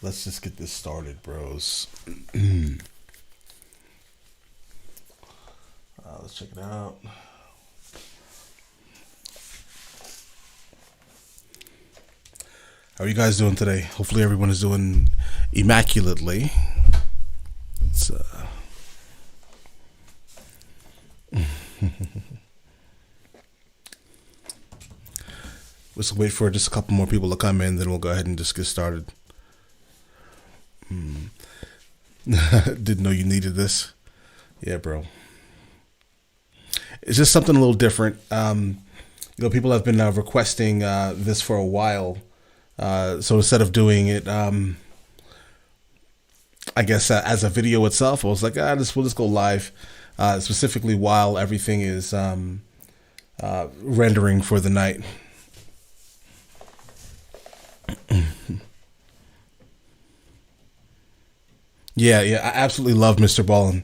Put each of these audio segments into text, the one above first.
Let's just get this started, bros. Let's check it out. How are you guys doing today? Hopefully everyone is doing immaculately. Let's let's wait for just a couple more people to come in, then we'll go ahead and just get started. Didn't know you needed this. Yeah, bro. It's just something a little different. People have been requesting this for a while. So instead of doing it, I guess as a video itself, I was like, we'll just go live, specifically while everything is rendering for the night. Yeah, I absolutely love MrBallen.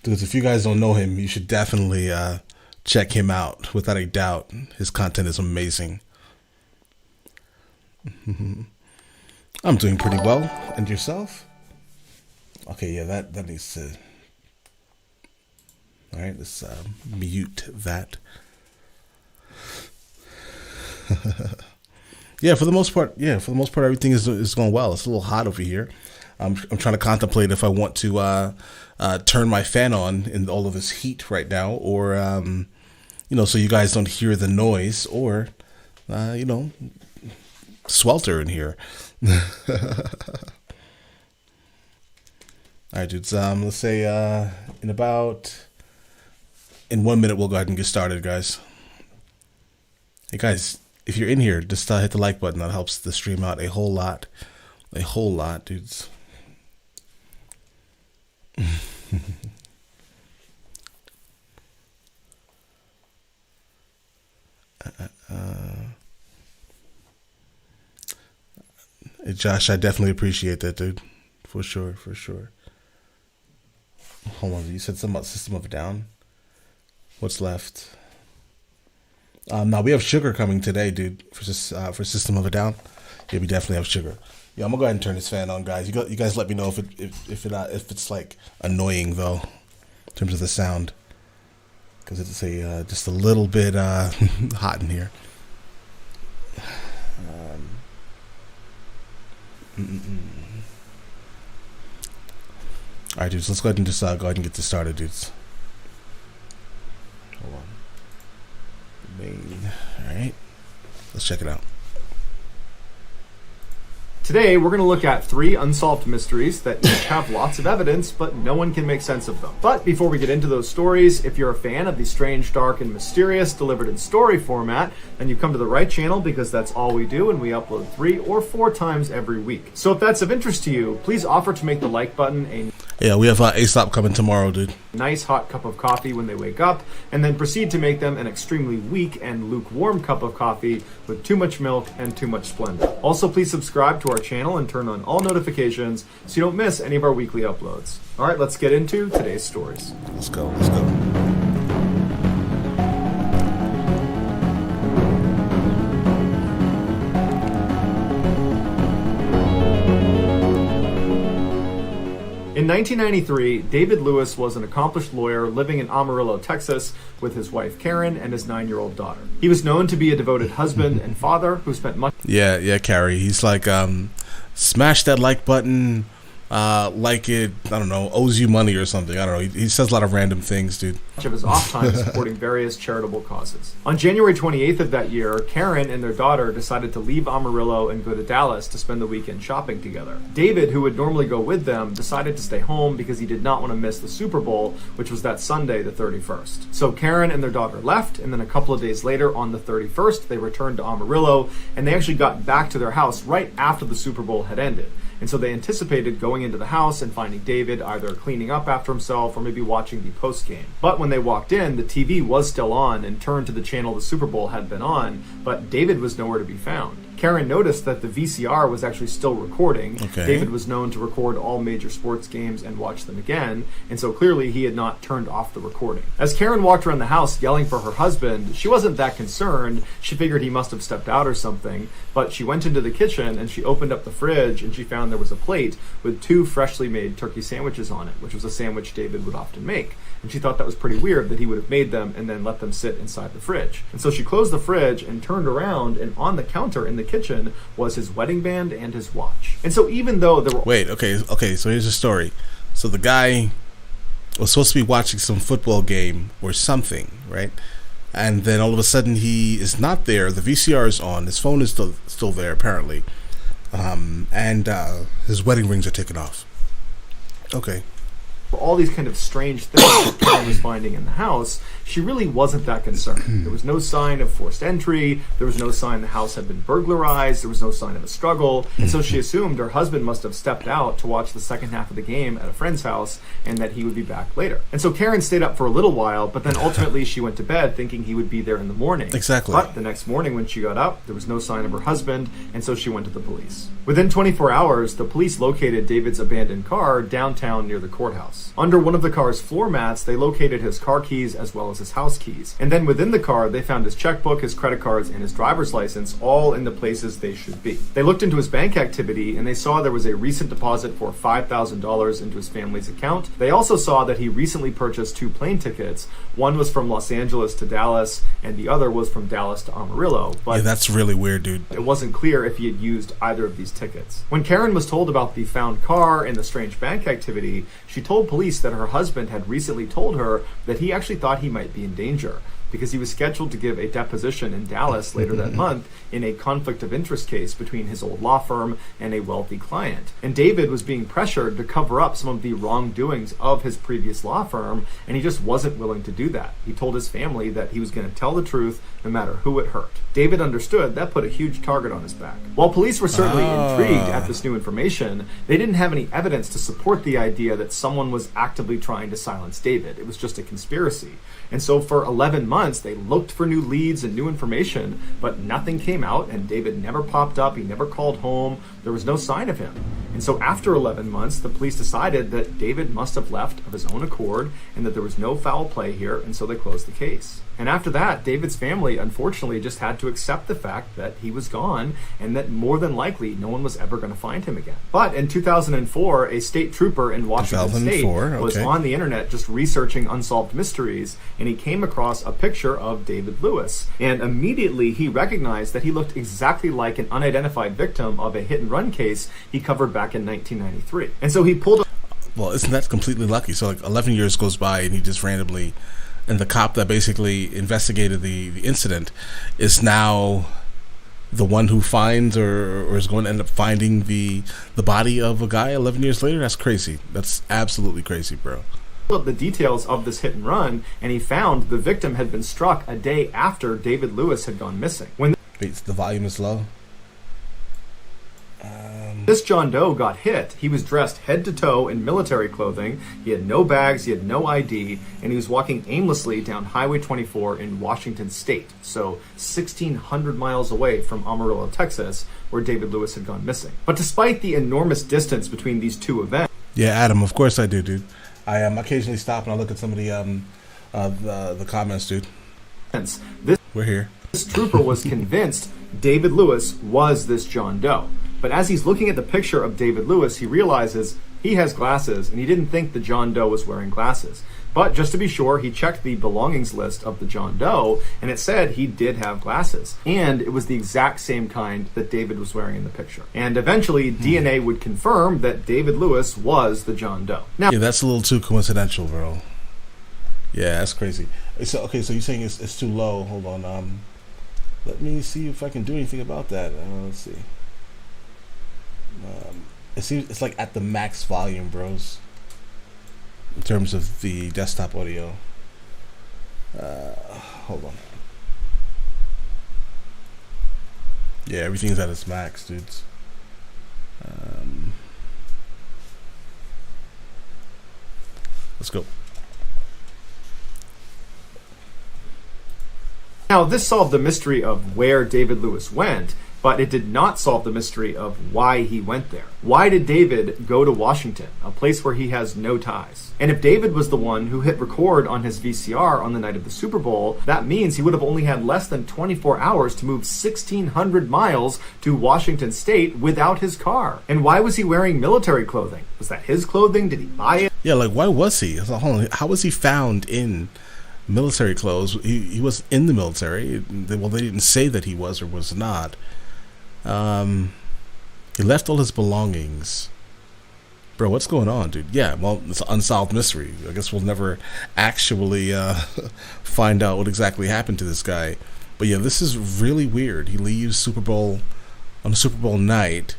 Dudes, if you guys don't know him, you should definitely check him out. Without a doubt, his content is amazing. I'm doing pretty well. And yourself? Okay, yeah, that needs to... Alright, let's mute that. Yeah, for the most part, everything is going well. It's a little hot over here. I'm trying to contemplate if I want to turn my fan on in all of this heat right now, or so you guys don't hear the noise, or swelter in here. All right, dudes. Let's say in 1 minute we'll go ahead and get started, guys. Hey guys, if you're in here, just hit the like button. That helps the stream out a whole lot, dudes. Hey, Josh, I definitely appreciate that, dude. For sure. Hold on, you said something about System of a Down? What's left? Now we have Sugar coming today, dude, for System of a Down. Yeah, we definitely have Sugar. Yeah, I'm gonna go ahead and turn this fan on, guys. You guys let me know if it's like annoying though, in terms of the sound, because it's just a little bit hot in here. All right, dudes. Let's go ahead and just go ahead and get this started, dudes. Hold on. Main. All right. Let's check it out. Today, we're going to look at 3 unsolved mysteries that each have lots of evidence, but no one can make sense of them. But before we get into those stories, if you're a fan of the strange, dark, and mysterious delivered in story format, then you've come to the right channel, because that's all we do, and we upload 3 or 4 times every week. So if that's of interest to you, please offer to make the like button a Yeah, we have Aesop coming tomorrow, dude. nice hot cup of coffee when they wake up, and then proceed to make them an extremely weak and lukewarm cup of coffee with too much milk and too much Splenda. Also, please subscribe to our channel and turn on all notifications so you don't miss any of our weekly uploads. All right, let's get into today's stories. Let's go. In 1993, David Lewis was an accomplished lawyer living in Amarillo, Texas, with his wife Karen and his 9-year-old daughter. He was known to be a devoted husband and father who spent much... Yeah, Carrie. He's like, smash that like button, like it, I don't know, owes you money or something. I don't know. He says a lot of random things, dude. ...of his off time supporting various charitable causes. On January 28th of that year, Karen and their daughter decided to leave Amarillo and go to Dallas to spend the weekend shopping together. David, who would normally go with them, decided to stay home because he did not want to miss the Super Bowl, which was that Sunday, the 31st. So Karen and their daughter left, and then a couple of days later, on the 31st, they returned to Amarillo, and they actually got back to their house right after the Super Bowl had ended. And so they anticipated going into the house and finding David either cleaning up after himself or maybe watching the post game. But when they walked in, the TV was still on and turned to the channel the Super Bowl had been on, but David was nowhere to be found. Karen noticed that the VCR was actually still recording. Okay. David was known to record all major sports games and watch them again, and so clearly he had not turned off the recording. As Karen walked around the house yelling for her husband, she wasn't that concerned. She figured he must have stepped out or something, but she went into the kitchen and she opened up the fridge and she found there was a plate with 2 freshly made turkey sandwiches on it, which was a sandwich David would often make. And she thought that was pretty weird that he would have made them and then let them sit inside the fridge. And so she closed the fridge and turned around, and on the counter in the kitchen was his wedding band and his watch. And so even though there were... Wait, okay, so here's the story. So the guy was supposed to be watching some football game or something, right? And then all of a sudden he is not there. The VCR is on. His phone is still there, apparently. And his wedding rings are taken off. Okay. For all these kind of strange things that Karen was finding in the house, she really wasn't that concerned. There was no sign of forced entry. There was no sign the house had been burglarized. There was no sign of a struggle. And so she assumed her husband must have stepped out to watch the second half of the game at a friend's house and that he would be back later. And so Karen stayed up for a little while, but then ultimately she went to bed thinking he would be there in the morning. Exactly. But the next morning when she got up, there was no sign of her husband, and so she went to the police. Within 24 hours, the police located David's abandoned car downtown near the courthouse. Under one of the car's floor mats, they located his car keys as well as his house keys. And then within the car, they found his checkbook, his credit cards, and his driver's license, all in the places they should be. They looked into his bank activity, and they saw there was a recent deposit for $5,000 into his family's account. They also saw that he recently purchased 2 plane tickets. One was from Los Angeles to Dallas, and the other was from Dallas to Amarillo. But yeah, that's really weird, dude. it wasn't clear if he had used either of these tickets. When Karen was told about the found car and the strange bank activity, she told police that her husband had recently told her that he actually thought he might be in danger because he was scheduled to give a deposition in Dallas later that month in a conflict of interest case between his old law firm and a wealthy client. And David was being pressured to cover up some of the wrongdoings of his previous law firm, and he just wasn't willing to do that. He told his family that he was going to tell the truth no matter who it hurt. David understood that put a huge target on his back. While police were certainly intrigued at this new information, they didn't have any evidence to support the idea that someone was actively trying to silence David. It was just a conspiracy. And so for 11 months, they looked for new leads and new information, but nothing came out, and David never popped up. He never called home. There was no sign of him. And so after 11 months, the police decided that David must have left of his own accord and that there was no foul play here, and so they closed the case. And after that, David's family, unfortunately, just had to accept the fact that he was gone and that more than likely no one was ever going to find him again. But in 2004, a state trooper in Washington State was on the internet just researching unsolved mysteries, and he came across a picture of David Lewis. And immediately he recognized that he looked exactly like an unidentified victim of a hit-and-run case he covered back in 1993. And so he pulled... Well, isn't that completely lucky? So like 11 years goes by and he just randomly... And the cop that basically investigated the incident is now the one who finds or is going to end up finding the body of a guy 11 years later? That's crazy. That's absolutely crazy, bro. The details of this hit and run, and he found the victim had been struck a day after David Lewis had gone missing. When Wait, the volume is low? this John Doe got hit, he was dressed head to toe in military clothing, he had no bags, he had no ID, and he was walking aimlessly down Highway 24 in Washington State, so 1,600 miles away from Amarillo, Texas, where David Lewis had gone missing. But despite the enormous distance between these two events... Yeah, Adam, of course I do, dude. I occasionally stop and I look at some of the comments, dude. We're here. This trooper was convinced David Lewis was this John Doe. But as he's looking at the picture of David Lewis, he realizes he has glasses, and he didn't think the John Doe was wearing glasses. But just to be sure, he checked the belongings list of the John Doe, and it said he did have glasses. And it was the exact same kind that David was wearing in the picture. And eventually, DNA would confirm that David Lewis was the John Doe. Now, yeah, that's a little too coincidental, bro. Yeah, that's crazy. So, okay, so you're saying it's too low. Hold on. Let me see if I can do anything about that. Let's see. It seems it's like at the max volume, bros, in terms of the desktop audio. Hold on. Yeah, everything's at its max, dudes. Let's go. Now, this solved the mystery of where David Lewis went, But it did not solve the mystery of why he went there. Why did David go to Washington, a place where he has no ties? And if David was the one who hit record on his VCR on the night of the Super Bowl, that means he would have only had less than 24 hours to move 1,600 miles to Washington State without his car. And why was he wearing military clothing? Was that his clothing? Did he buy it? Yeah, like, why was he? Hold on, how was he found in military clothes? He was in the military. Well, they didn't say that he was or was not. He left all his belongings. Bro, what's going on, dude? Yeah, well, it's an unsolved mystery. I guess we'll never actually find out what exactly happened to this guy. But yeah, this is really weird. He leaves Super Bowl on a Super Bowl night,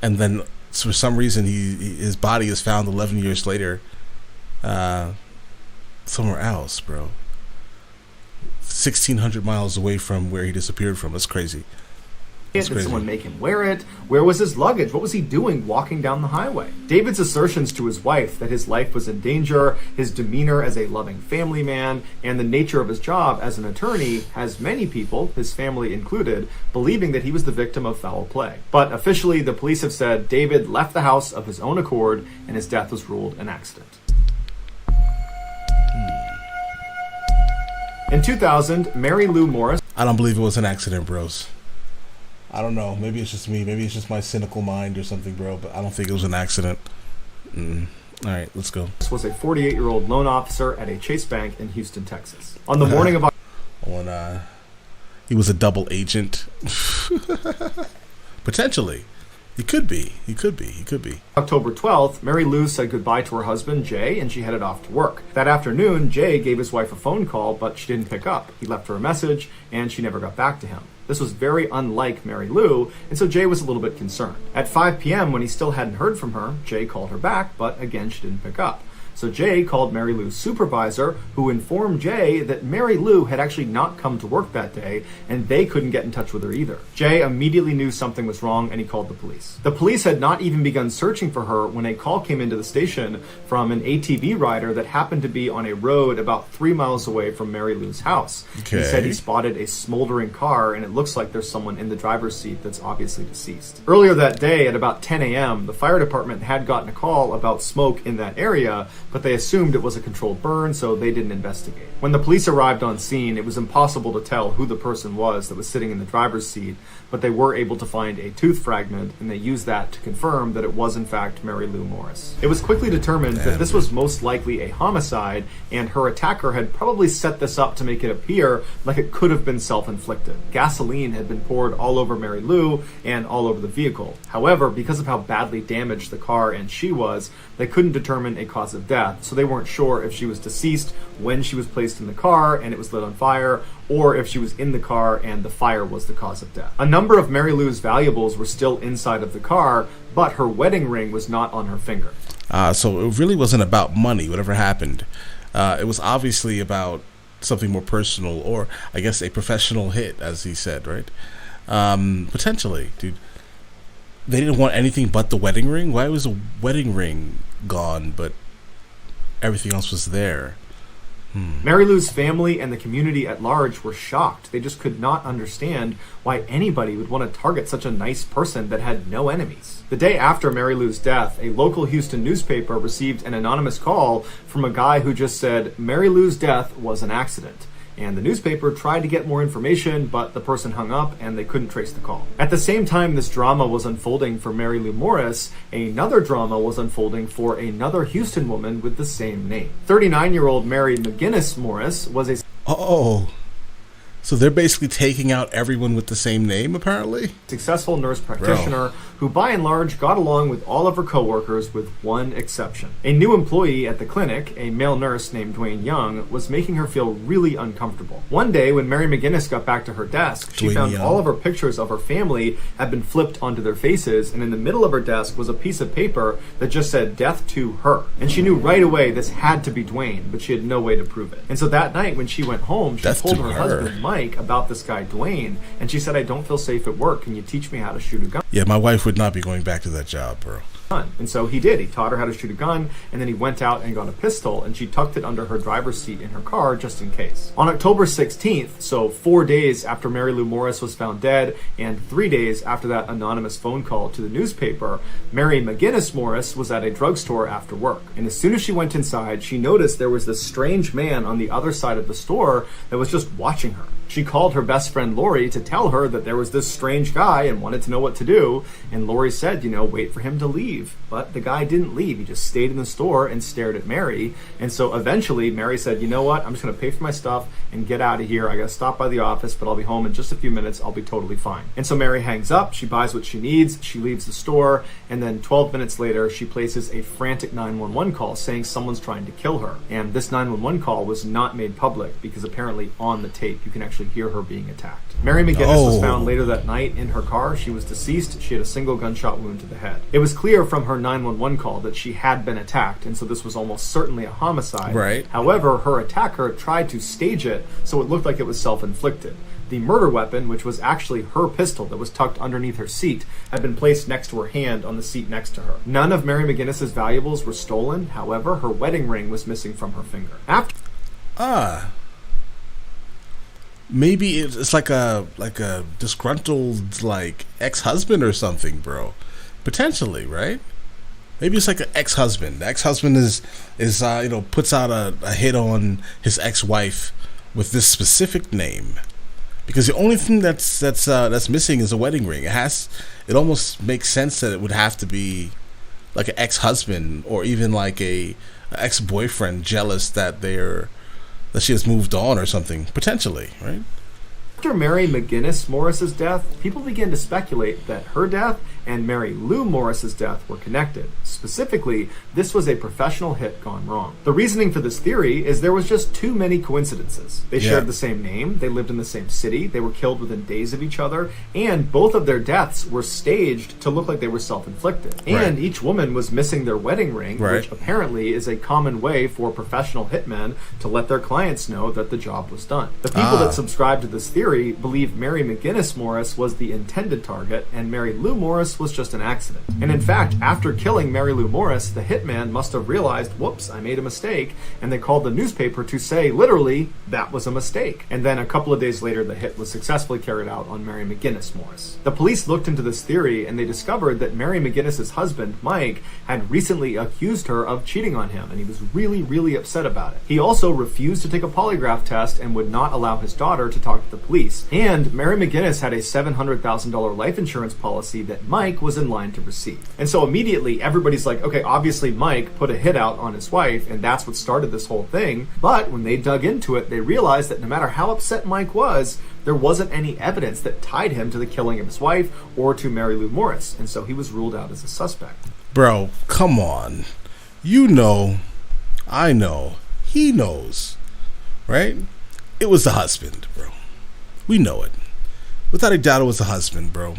and then for some reason his body is found 11 years later somewhere else, bro. 1,600 miles away from where he disappeared from. That's crazy. Did someone make him wear it? Where was his luggage? What was he doing walking down the highway? David's assertions to his wife that his life was in danger, his demeanor as a loving family man, and the nature of his job as an attorney has many people, his family included, believing that he was the victim of foul play. But officially, the police have said David left the house of his own accord and his death was ruled an accident. In 2000, Mary Lou Morris... I don't believe it was an accident, bros. I don't know. Maybe it's just me. Maybe it's just my cynical mind or something, bro. But I don't think it was an accident. All right, let's go. This was a 48-year-old loan officer at a Chase Bank in Houston, Texas. On the morning of... He was a double agent. Potentially. He could be. October 12th, Mary Lou said goodbye to her husband, Jay, and she headed off to work. That afternoon, Jay gave his wife a phone call, but she didn't pick up. He left her a message, and she never got back to him. This was very unlike Mary Lou, and so Jay was a little bit concerned. At 5 p.m., when he still hadn't heard from her, Jay called her back, but again, she didn't pick up. So Jay called Mary Lou's supervisor, who informed Jay that Mary Lou had actually not come to work that day, and they couldn't get in touch with her either. Jay immediately knew something was wrong, and he called the police. The police had not even begun searching for her when a call came into the station from an ATV rider that happened to be on a road about 3 miles away from Mary Lou's house. Okay. He said he spotted a smoldering car, and it looks like there's someone in the driver's seat that's obviously deceased. Earlier that day, at about 10 a.m., the fire department had gotten a call about smoke in that area, but they assumed it was a controlled burn, so they didn't investigate. When the police arrived on scene, it was impossible to tell who the person was that was sitting in the driver's seat, but they were able to find a tooth fragment, and they used that to confirm that it was in fact Mary Lou Morris. It was quickly determined that this was most likely a homicide, and her attacker had probably set this up to make it appear like it could have been self-inflicted. Gasoline had been poured all over Mary Lou and all over the vehicle. However, because of how badly damaged the car and she was, they couldn't determine a cause of death, so they weren't sure if she was deceased when she was placed in the car and it was lit on fire, or if she was in the car and the fire was the cause of death. A number of Mary Lou's valuables were still inside of the car, but her wedding ring was not on her finger. So it really wasn't about money, whatever happened. It was obviously about something more personal, or I guess a professional hit, as he said, right? Potentially, dude. They didn't want anything but the wedding ring? Why was the wedding ring gone, but everything else was there? Mary Lou's family and the community at large were shocked. They just could not understand why anybody would want to target such a nice person that had no enemies. The day after Mary Lou's death, a local Houston newspaper received an anonymous call from a guy who just said Mary Lou's death was an accident. And the newspaper tried to get more information, but the person hung up and they couldn't trace the call. At the same time this drama was unfolding for Mary Lou Morris, another drama was unfolding for another Houston woman with the same name. 39-year-old Mary McGinnis Morris was a... So they're basically taking out everyone with the same name, apparently? Successful nurse practitioner who, by and large, got along with all of her coworkers with one exception. A new employee at the clinic, a male nurse named Dwayne Young, was making her feel really uncomfortable. One day, when Mary McGinnis got back to her desk, she found all of her pictures of her family had been flipped onto their faces, and in the middle of her desk was a piece of paper that just said, "Death to her." And she knew right away this had to be Dwayne, but she had no way to prove it. And so that night, when she went home, she told her husband, Mike, about this guy, Dwayne, and she said, "I don't feel safe at work. Can you teach me how to shoot a gun?" Yeah, my wife would not be going back to that job, bro. gun. And so he did. He taught her how to shoot a gun, and then he went out and got a pistol, and she tucked it under her driver's seat in her car just in case. On October 16th, so 4 days after Mary Lou Morris was found dead, and 3 days after that anonymous phone call to the newspaper, Mary McGinnis Morris was at a drugstore after work. And as soon as she went inside, she noticed there was this strange man on the other side of the store that was just watching her. She called her best friend Lori to tell her that there was this strange guy and wanted to know what to do. And Lori said, wait for him to leave. But the guy didn't leave. He just stayed in the store and stared at Mary. And so eventually Mary said, you know what? I'm just going to pay for my stuff and get out of here. I got to stop by the office, but I'll be home in just a few minutes. I'll be totally fine. And so Mary hangs up. She buys what she needs. She leaves the store. And then 12 minutes later, she places a frantic 911 call saying someone's trying to kill her. And this 911 call was not made public because apparently on the tape, you can actually hear her being attacked. Mary McGinnis was found later that night in her car. She was deceased. She had a single gunshot wound to the head. It was clear from her 911 call that she had been attacked, and so this was almost certainly a homicide. Right. However, her attacker tried to stage it so it looked like it was self-inflicted. The murder weapon, which was actually her pistol that was tucked underneath her seat, had been placed next to her hand on the seat next to her. None of Mary McGinnis's valuables were stolen. However, her wedding ring was missing from her finger. Maybe it's like a disgruntled ex-husband or something, bro. Potentially, right? Maybe it's like an ex-husband. The ex-husband is puts out a hit on his ex-wife with this specific name, because the only thing that's missing is a wedding ring. It almost makes sense that it would have to be like an ex-husband or even like a ex-boyfriend jealous that she has moved on or something, potentially, right? After Mary McGinnis Morris's death, people began to speculate that her death and Mary Lou Morris's death were connected. Specifically, this was a professional hit gone wrong. The reasoning for this theory is there was just too many coincidences. They shared the same name, they lived in the same city, they were killed within days of each other, and both of their deaths were staged to look like they were self-inflicted. And each woman was missing their wedding ring, which apparently is a common way for professional hitmen to let their clients know that the job was done. The people that subscribe to this theory believe Mary McGinnis Morris was the intended target and Mary Lou Morris was just an accident. And in fact, after killing Mary Lou Morris, the hitman must have realized, whoops, I made a mistake, and they called the newspaper to say, literally, that was a mistake. And then a couple of days later, the hit was successfully carried out on Mary McGinnis Morris. The police looked into this theory and they discovered that Mary McGinnis's husband, Mike, had recently accused her of cheating on him, and he was really, really upset about it. He also refused to take a polygraph test and would not allow his daughter to talk to the police. And Mary McGinnis had a $700,000 life insurance policy that Mike was in line to receive. And so immediately everybody's like, okay, obviously Mike put a hit out on his wife and that's what started this whole thing. But when they dug into it, they realized that no matter how upset Mike was, there wasn't any evidence that tied him to the killing of his wife or to Mary Lou Morris. And so he was ruled out as a suspect. Bro, come on. You know, I know, he knows, right? It was the husband, bro. We know it. Without a doubt, it was the husband, bro.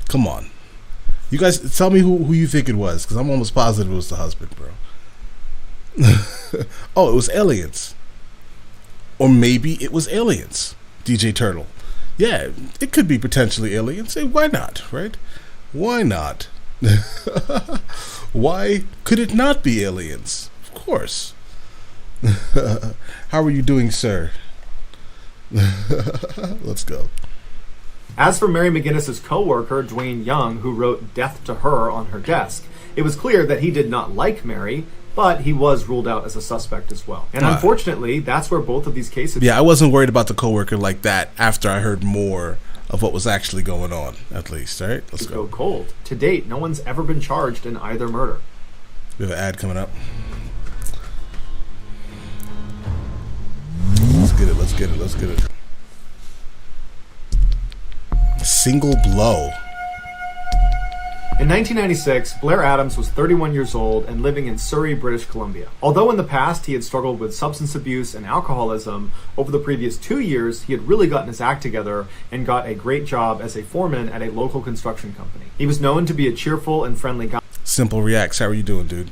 Come on. You guys, tell me who you think it was, because I'm almost positive it was the husband, bro. Oh, it was aliens. Or maybe it was aliens, DJ Turtle. Yeah, it could be potentially aliens. Hey, why not, right? Why not? Why could it not be aliens? Of course. How are you doing, sir? Let's go. As for Mary McGinnis's co-worker, Dwayne Young, who wrote "Death to Her" on her desk, it was clear that he did not like Mary, but he was ruled out as a suspect as well. And unfortunately, that's where both of these cases... Yeah, I wasn't worried about the co-worker like that after I heard more of what was actually going on, at least. All right, let's go. Cold. To date, no one's ever been charged in either murder. We have an ad coming up. Let's get it. Single blow. In 1996, Blair Adams was 31 years old and living in Surrey, British Columbia. Although in the past he had struggled with substance abuse and alcoholism, over the previous 2 years he had really gotten his act together and got a great job as a foreman at a local construction company. He was known to be a cheerful and friendly guy. Simple Reacts, how are you doing, dude?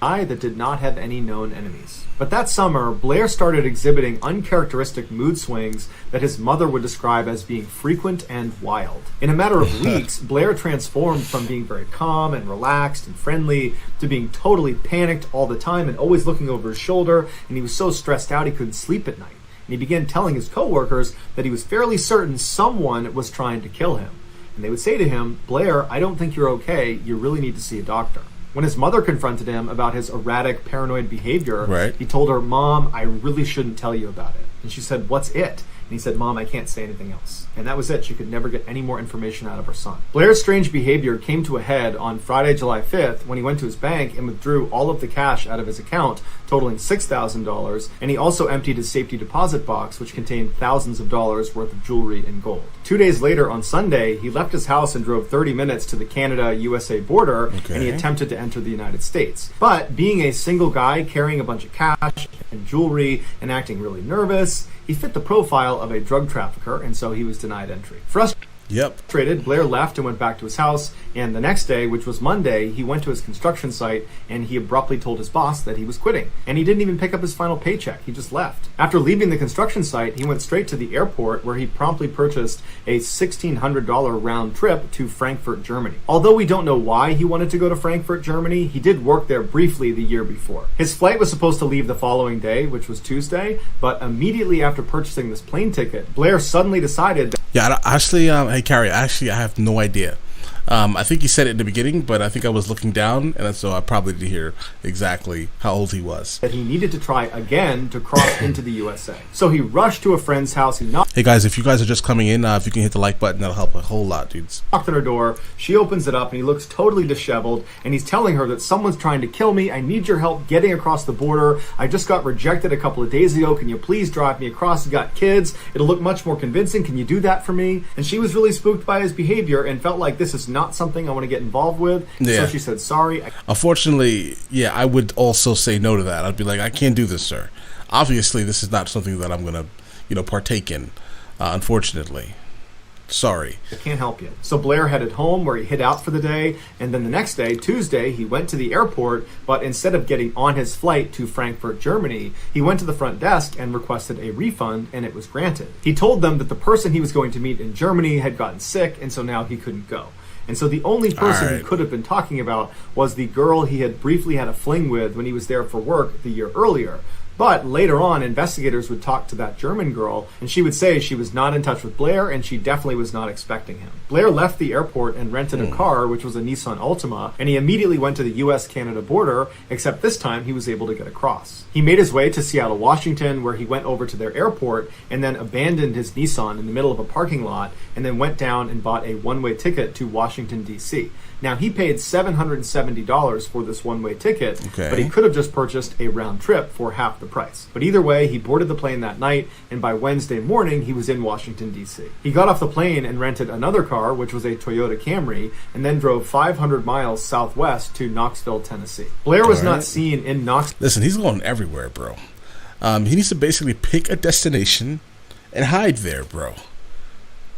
guy that did not have any known enemies. But that summer, Blair started exhibiting uncharacteristic mood swings that his mother would describe as being frequent and wild. In a matter of weeks, Blair transformed from being very calm and relaxed and friendly to being totally panicked all the time and always looking over his shoulder, and he was so stressed out he couldn't sleep at night. And he began telling his coworkers that he was fairly certain someone was trying to kill him. And they would say to him, "Blair, I don't think you're okay. You really need to see a doctor." When his mother confronted him about his erratic, paranoid behavior, he told her, "Mom, I really shouldn't tell you about it." And she said, "What's it?" And he said, "Mom, I can't say anything else." And that was it. She could never get any more information out of her son. Blair's strange behavior came to a head on Friday, July 5th, when he went to his bank and withdrew all of the cash out of his account, totaling $6,000, and he also emptied his safety deposit box, which contained thousands of dollars worth of jewelry and gold. 2 days later, on Sunday, he left his house and drove 30 minutes to the Canada-USA border, and he attempted to enter the United States. But being a single guy carrying a bunch of cash and jewelry and acting really nervous, he fit the profile of a drug trafficker, and so he was denied entry. Frustrated, Blair left and went back to his house, and the next day, which was Monday, he went to his construction site and he abruptly told his boss that he was quitting. And he didn't even pick up his final paycheck, he just left. After leaving the construction site, he went straight to the airport where he promptly purchased a $1,600 round trip to Frankfurt, Germany. Although we don't know why he wanted to go to Frankfurt, Germany, he did work there briefly the year before. His flight was supposed to leave the following day, which was Tuesday, but immediately after purchasing this plane ticket, Blair suddenly decided that hey Carrie, I have no idea. I think he said it in the beginning, but I think I was looking down, and so I probably didn't hear exactly how old he was. That he needed to try again to cross into the USA. So he rushed to a friend's house. Hey guys, if you guys are just coming in, if you can hit the like button, that'll help a whole lot, dudes. Knocked on her door. She opens it up, and he looks totally disheveled, and he's telling her that someone's trying to kill me. I need your help getting across the border. I just got rejected a couple of days ago. Can you please drive me across? You got kids. It'll look much more convincing. Can you do that for me? And she was really spooked by his behavior and felt like this is not something I want to get involved with. So she said, "Sorry." Unfortunately, I would also say no to that. I'd be like, "I can't do this, sir. Obviously, this is not something that I'm going to, partake in. Unfortunately. Sorry. I can't help you." So Blair headed home where he hid out for the day, and then the next day, Tuesday, he went to the airport, but instead of getting on his flight to Frankfurt, Germany, he went to the front desk and requested a refund, and it was granted. He told them that the person he was going to meet in Germany had gotten sick, and so now he couldn't go. And so the only person he could have been talking about was the girl he had briefly had a fling with when he was there for work the year earlier. But later on, investigators would talk to that German girl, and she would say she was not in touch with Blair, and she definitely was not expecting him. Blair left the airport and rented a car, which was a Nissan Altima, and he immediately went to the U.S.-Canada border, except this time he was able to get across. He made his way to Seattle, Washington, where he went over to their airport, and then abandoned his Nissan in the middle of a parking lot, and then went down and bought a one-way ticket to Washington, D.C. Now, he paid $770 for this one-way ticket, but he could have just purchased a round trip for half the price. But either way, he boarded the plane that night, and by Wednesday morning, he was in Washington, D.C. He got off the plane and rented another car, which was a Toyota Camry, and then drove 500 miles southwest to Knoxville, Tennessee. Blair was not seen in Knoxville. Listen, he's going everywhere, bro. He needs to basically pick a destination and hide there, bro.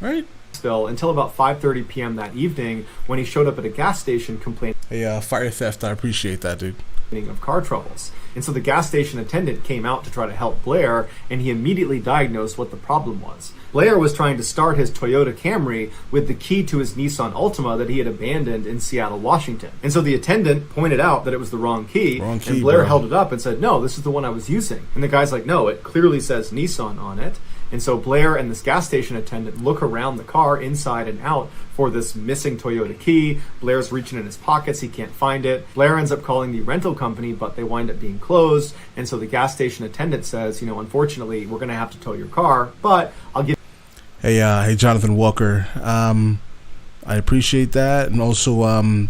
Right? Until about 5:30 p.m. that evening, when he showed up at a gas station complaining fire theft. I appreciate that, dude. Of car troubles. And so the gas station attendant came out to try to help Blair, and he immediately diagnosed what the problem was. Blair was trying to start his Toyota Camry with the key to his Nissan Altima that he had abandoned in Seattle, Washington. And so the attendant pointed out that it was the wrong key, and Blair held it up and said, "No, this is the one I was using." And the guy's like, "No, it clearly says Nissan on it." And so Blair and this gas station attendant look around the car inside and out for this missing Toyota key. Blair's reaching in his pockets. He can't find it. Blair ends up calling the rental company, but they wind up being closed. And so the gas station attendant says, "Unfortunately, we're going to have to tow your car, but I'll give..." Hey, Jonathan Walker. I appreciate that. And also, I'm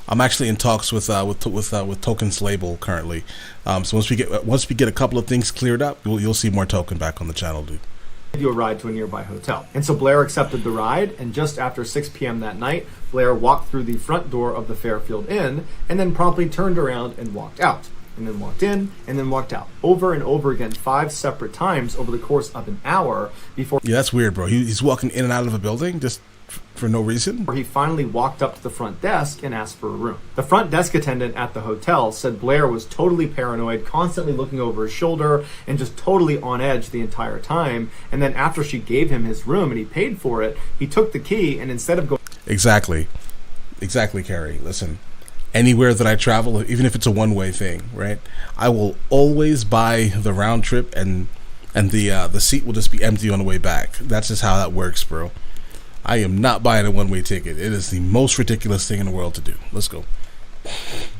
actually in talks with Token's label currently. So once we get a couple of things cleared up, you'll see more Token back on the channel, dude. Give you a ride to a nearby hotel. And so Blair accepted the ride, and just after 6 p.m. that night, Blair walked through the front door of the Fairfield Inn, and then promptly turned around and walked out, and then walked in, and then walked out, over and over again, 5 separate times over the course of an hour before... Yeah, that's weird, bro. He's walking in and out of a building, just For no reason? Where he finally walked up to the front desk and asked for a room. The front desk attendant at the hotel said Blair was totally paranoid, constantly looking over his shoulder, and just totally on edge the entire time. And then after she gave him his room and he paid for it, he took the key, and instead of going... Exactly, Carrie. Listen, anywhere that I travel, even if it's a one-way thing, right, I will always buy the round trip, and the seat will just be empty on the way back. That's just how that works, bro. I am not buying a one-way ticket. It is the most ridiculous thing in the world to do. Let's go.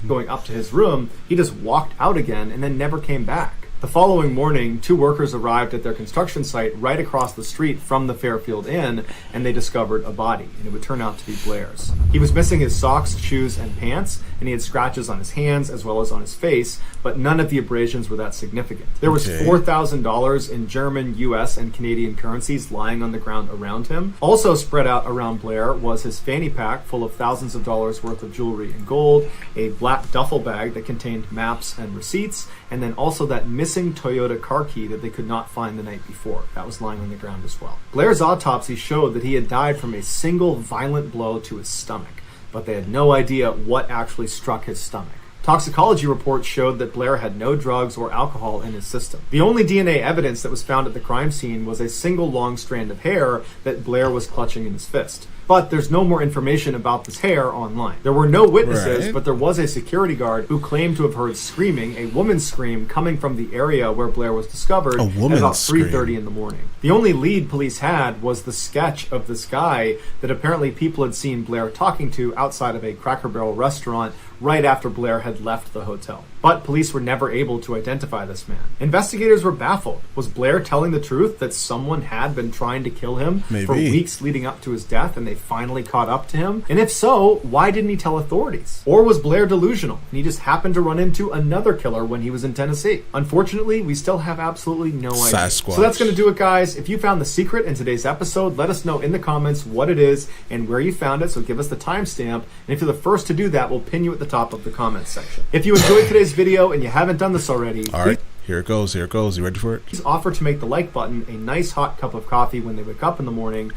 Going up to his room, he just walked out again and then never came back. The following morning, 2 workers arrived at their construction site right across the street from the Fairfield Inn, and they discovered a body, and it would turn out to be Blair's. He was missing his socks, shoes, and pants, and he had scratches on his hands as well as on his face, but none of the abrasions were that significant. There was $4,000 in German, US, and Canadian currencies lying on the ground around him. Also spread out around Blair was his fanny pack full of thousands of dollars worth of jewelry and gold, a black duffel bag that contained maps and receipts, and then also that missing Toyota car key that they could not find the night before. That was lying on the ground as well. Blair's autopsy showed that he had died from a single violent blow to his stomach, but they had no idea what actually struck his stomach. Toxicology reports showed that Blair had no drugs or alcohol in his system. The only DNA evidence that was found at the crime scene was a single long strand of hair that Blair was clutching in his fist. But there's no more information about this hair online. There were no witnesses, but there was a security guard who claimed to have heard screaming, a woman's scream, coming from the area where Blair was discovered at about 3:30 in the morning. The only lead police had was the sketch of this guy that apparently people had seen Blair talking to outside of a Cracker Barrel restaurant right after Blair had left the hotel. But police were never able to identify this man. Investigators were baffled. Was Blair telling the truth that someone had been trying to kill him for weeks leading up to his death and they finally caught up to him? And if so, why didn't he tell authorities? Or was Blair delusional and he just happened to run into another killer when he was in Tennessee? Unfortunately, we still have absolutely no idea. Sasquatch. So that's going to do it, guys. If you found the secret in today's episode, let us know in the comments what it is and where you found it, so give us the timestamp. And if you're the first to do that, we'll pin you at the top of the comments section. If you enjoyed today's video and you haven't done this already, all right, here it goes. You ready for it? Please offer to make the like button a nice hot cup of coffee when they wake up in the morning.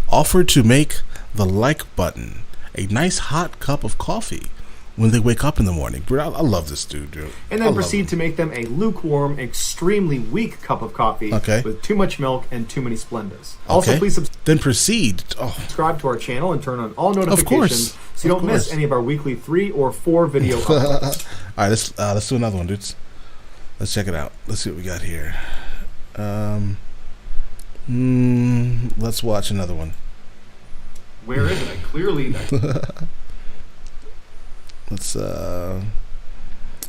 Offer to make the like button a nice hot cup of coffee when they wake up in the morning. Bro, I love this dude. And then proceed to make them a lukewarm, extremely weak cup of coffee with too much milk and too many Splendors. Also, please then proceed. Subscribe to our channel and turn on all notifications so you don't miss any of our weekly 3 or 4 video uploads. All right, let's do another one, dudes. Let's check it out. Let's see what we got here. Let's watch another one. Where is it? Clearly. Let's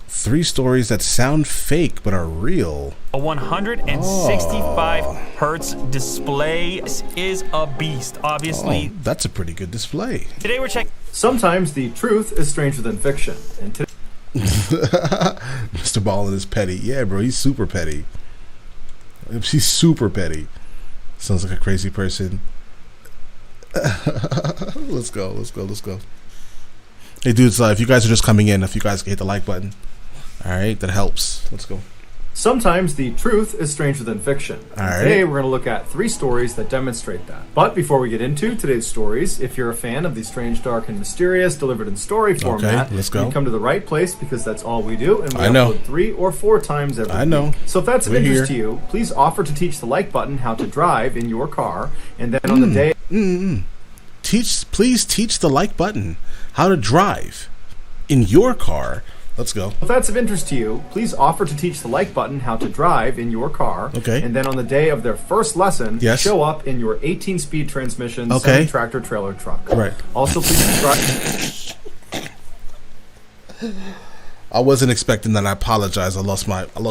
3 stories that sound fake but are real. A 165 hertz display is a beast, obviously. That's a pretty good display. Today we're checking. Sometimes the truth is stranger than fiction. And today MrBallen is petty. Yeah, bro, he's super petty. He's super petty. Sounds like a crazy person. Let's go. Hey, dudes, if you guys are just coming in, if you guys can hit the like button, all right, that helps. Let's go. Sometimes the truth is stranger than fiction. Today we're going to look at 3 stories that demonstrate that. But before we get into today's stories, if you're a fan of the strange, dark, and mysterious delivered in story format, let's go. You come to the right place because that's all we do, and we upload 3 or 4 times every week. So if that's of interest to you, please offer to teach the like button how to drive in your car, and then on the day... Please teach the like button how to drive in your car. Let's go. If that's of interest to you, please offer to teach the like button how to drive in your car. And then on the day of their first lesson, show up in your 18-speed transmission semi-tractor trailer truck. Also, please subscribe. I wasn't expecting that. I apologize. I lost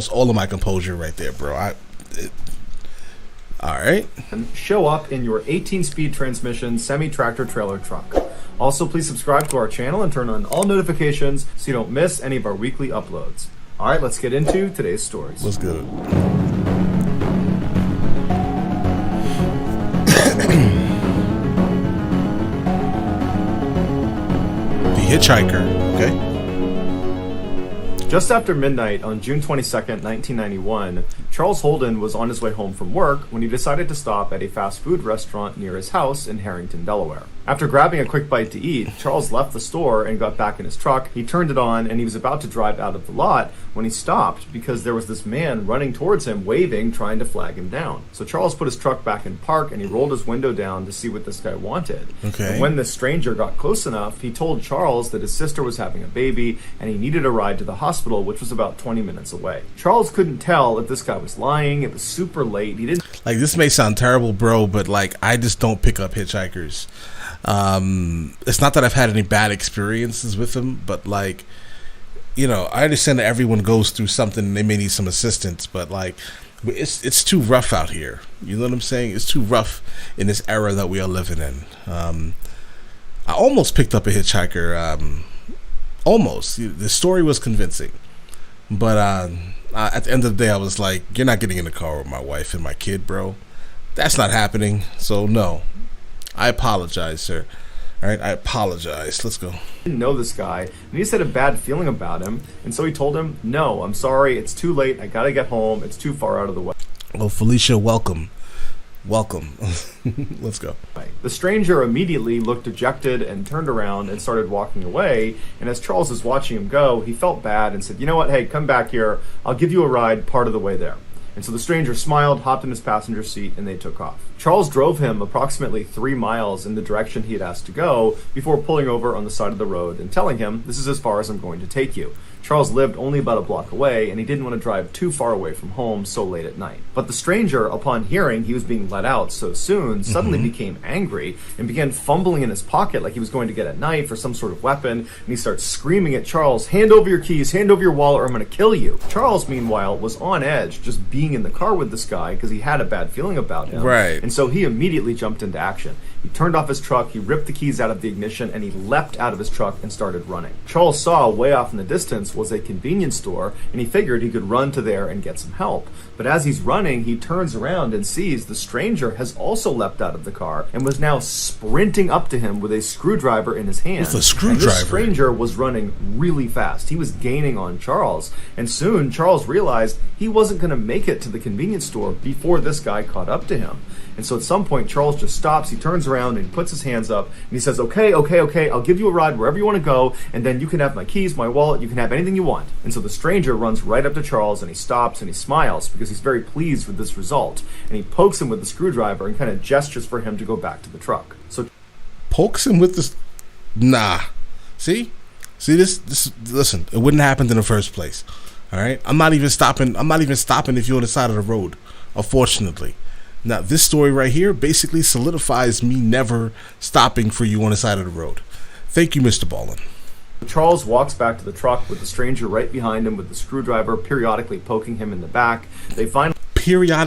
all of my composure right there, bro. All right. And show up in your 18-speed transmission semi-tractor trailer truck. Also, please subscribe to our channel and turn on all notifications so you don't miss any of our weekly uploads. All right, let's get into today's stories. Let's go. The Hitchhiker, Just after midnight on June 22nd, 1991, Charles Holden was on his way home from work when he decided to stop at a fast food restaurant near his house in Harrington, Delaware. After grabbing a quick bite to eat, Charles left the store and got back in his truck. He turned it on and he was about to drive out of the lot when he stopped because there was this man running towards him, waving, trying to flag him down. So Charles put his truck back in park and he rolled his window down to see what this guy wanted. Okay. And when the stranger got close enough, he told Charles that his sister was having a baby and he needed a ride to the hospital, which was about 20 minutes away. Charles couldn't tell if this guy was lying. It was super late. He didn't... Like, this may sound terrible, bro, but like, I just don't pick up hitchhikers. It's not that I've had any bad experiences with them, but like, you know, I understand that everyone goes through something and they may need some assistance, but like, it's too rough out here. You know what I'm saying? It's too rough in this era that we are living in. I almost picked up a hitchhiker. Almost. The story was convincing, but at the end of the day, I was like, "You're not getting in the car with my wife and my kid, bro. That's not happening." So no, I apologize, sir. All right, I apologize. Let's go. Didn't know this guy, and he just had a bad feeling about him, and so he told him, "No, I'm sorry. It's too late. I gotta get home. It's too far out of the way." Well, Felicia, welcome. Let's go. The stranger immediately looked dejected and turned around and started walking away. And as Charles was watching him go, he felt bad and said, "You know what? Hey, come back here. I'll give you a ride part of the way there." And so the stranger smiled, hopped in his passenger seat, and they took off. Charles drove him approximately 3 miles in the direction he had asked to go before pulling over on the side of the road and telling him, "This is as far as I'm going to take you." Charles lived only about a block away, and he didn't want to drive too far away from home so late at night. But the stranger, upon hearing he was being let out so soon, suddenly became angry and began fumbling in his pocket like he was going to get a knife or some sort of weapon, and he starts screaming at Charles, "Hand over your keys, hand over your wallet, or I'm going to kill you." Charles, meanwhile, was on edge just being in the car with this guy because he had a bad feeling about him. Right. And so he immediately jumped into action. He turned off his truck, he ripped the keys out of the ignition, and he leapt out of his truck and started running. Charles saw way off in the distance was a convenience store, and he figured he could run to there and get some help. But as he's running, he turns around and sees the stranger has also leapt out of the car and was now sprinting up to him with a screwdriver in his hand. With a screwdriver? And this stranger was running really fast. He was gaining on Charles, and soon Charles realized he wasn't going to make it to the convenience store before this guy caught up to him. And so at some point, Charles just stops, he turns around and he puts his hands up and he says, okay, I'll give you a ride wherever you want to go, and then you can have my keys, my wallet, you can have anything you want. And so the stranger runs right up to Charles and he stops and he smiles because he's very pleased with this result. And he pokes him with the screwdriver and kind of gestures for him to go back to the truck. So Pokes him with this? Nah. See this, listen, it wouldn't happen in the first place. All right? I'm not even stopping if you're on the side of the road, unfortunately. Now, this story right here basically solidifies me never stopping for you on the side of the road. Thank you, MrBallen. Charles walks back to the truck with the stranger right behind him with the screwdriver periodically poking him in the back. They finally get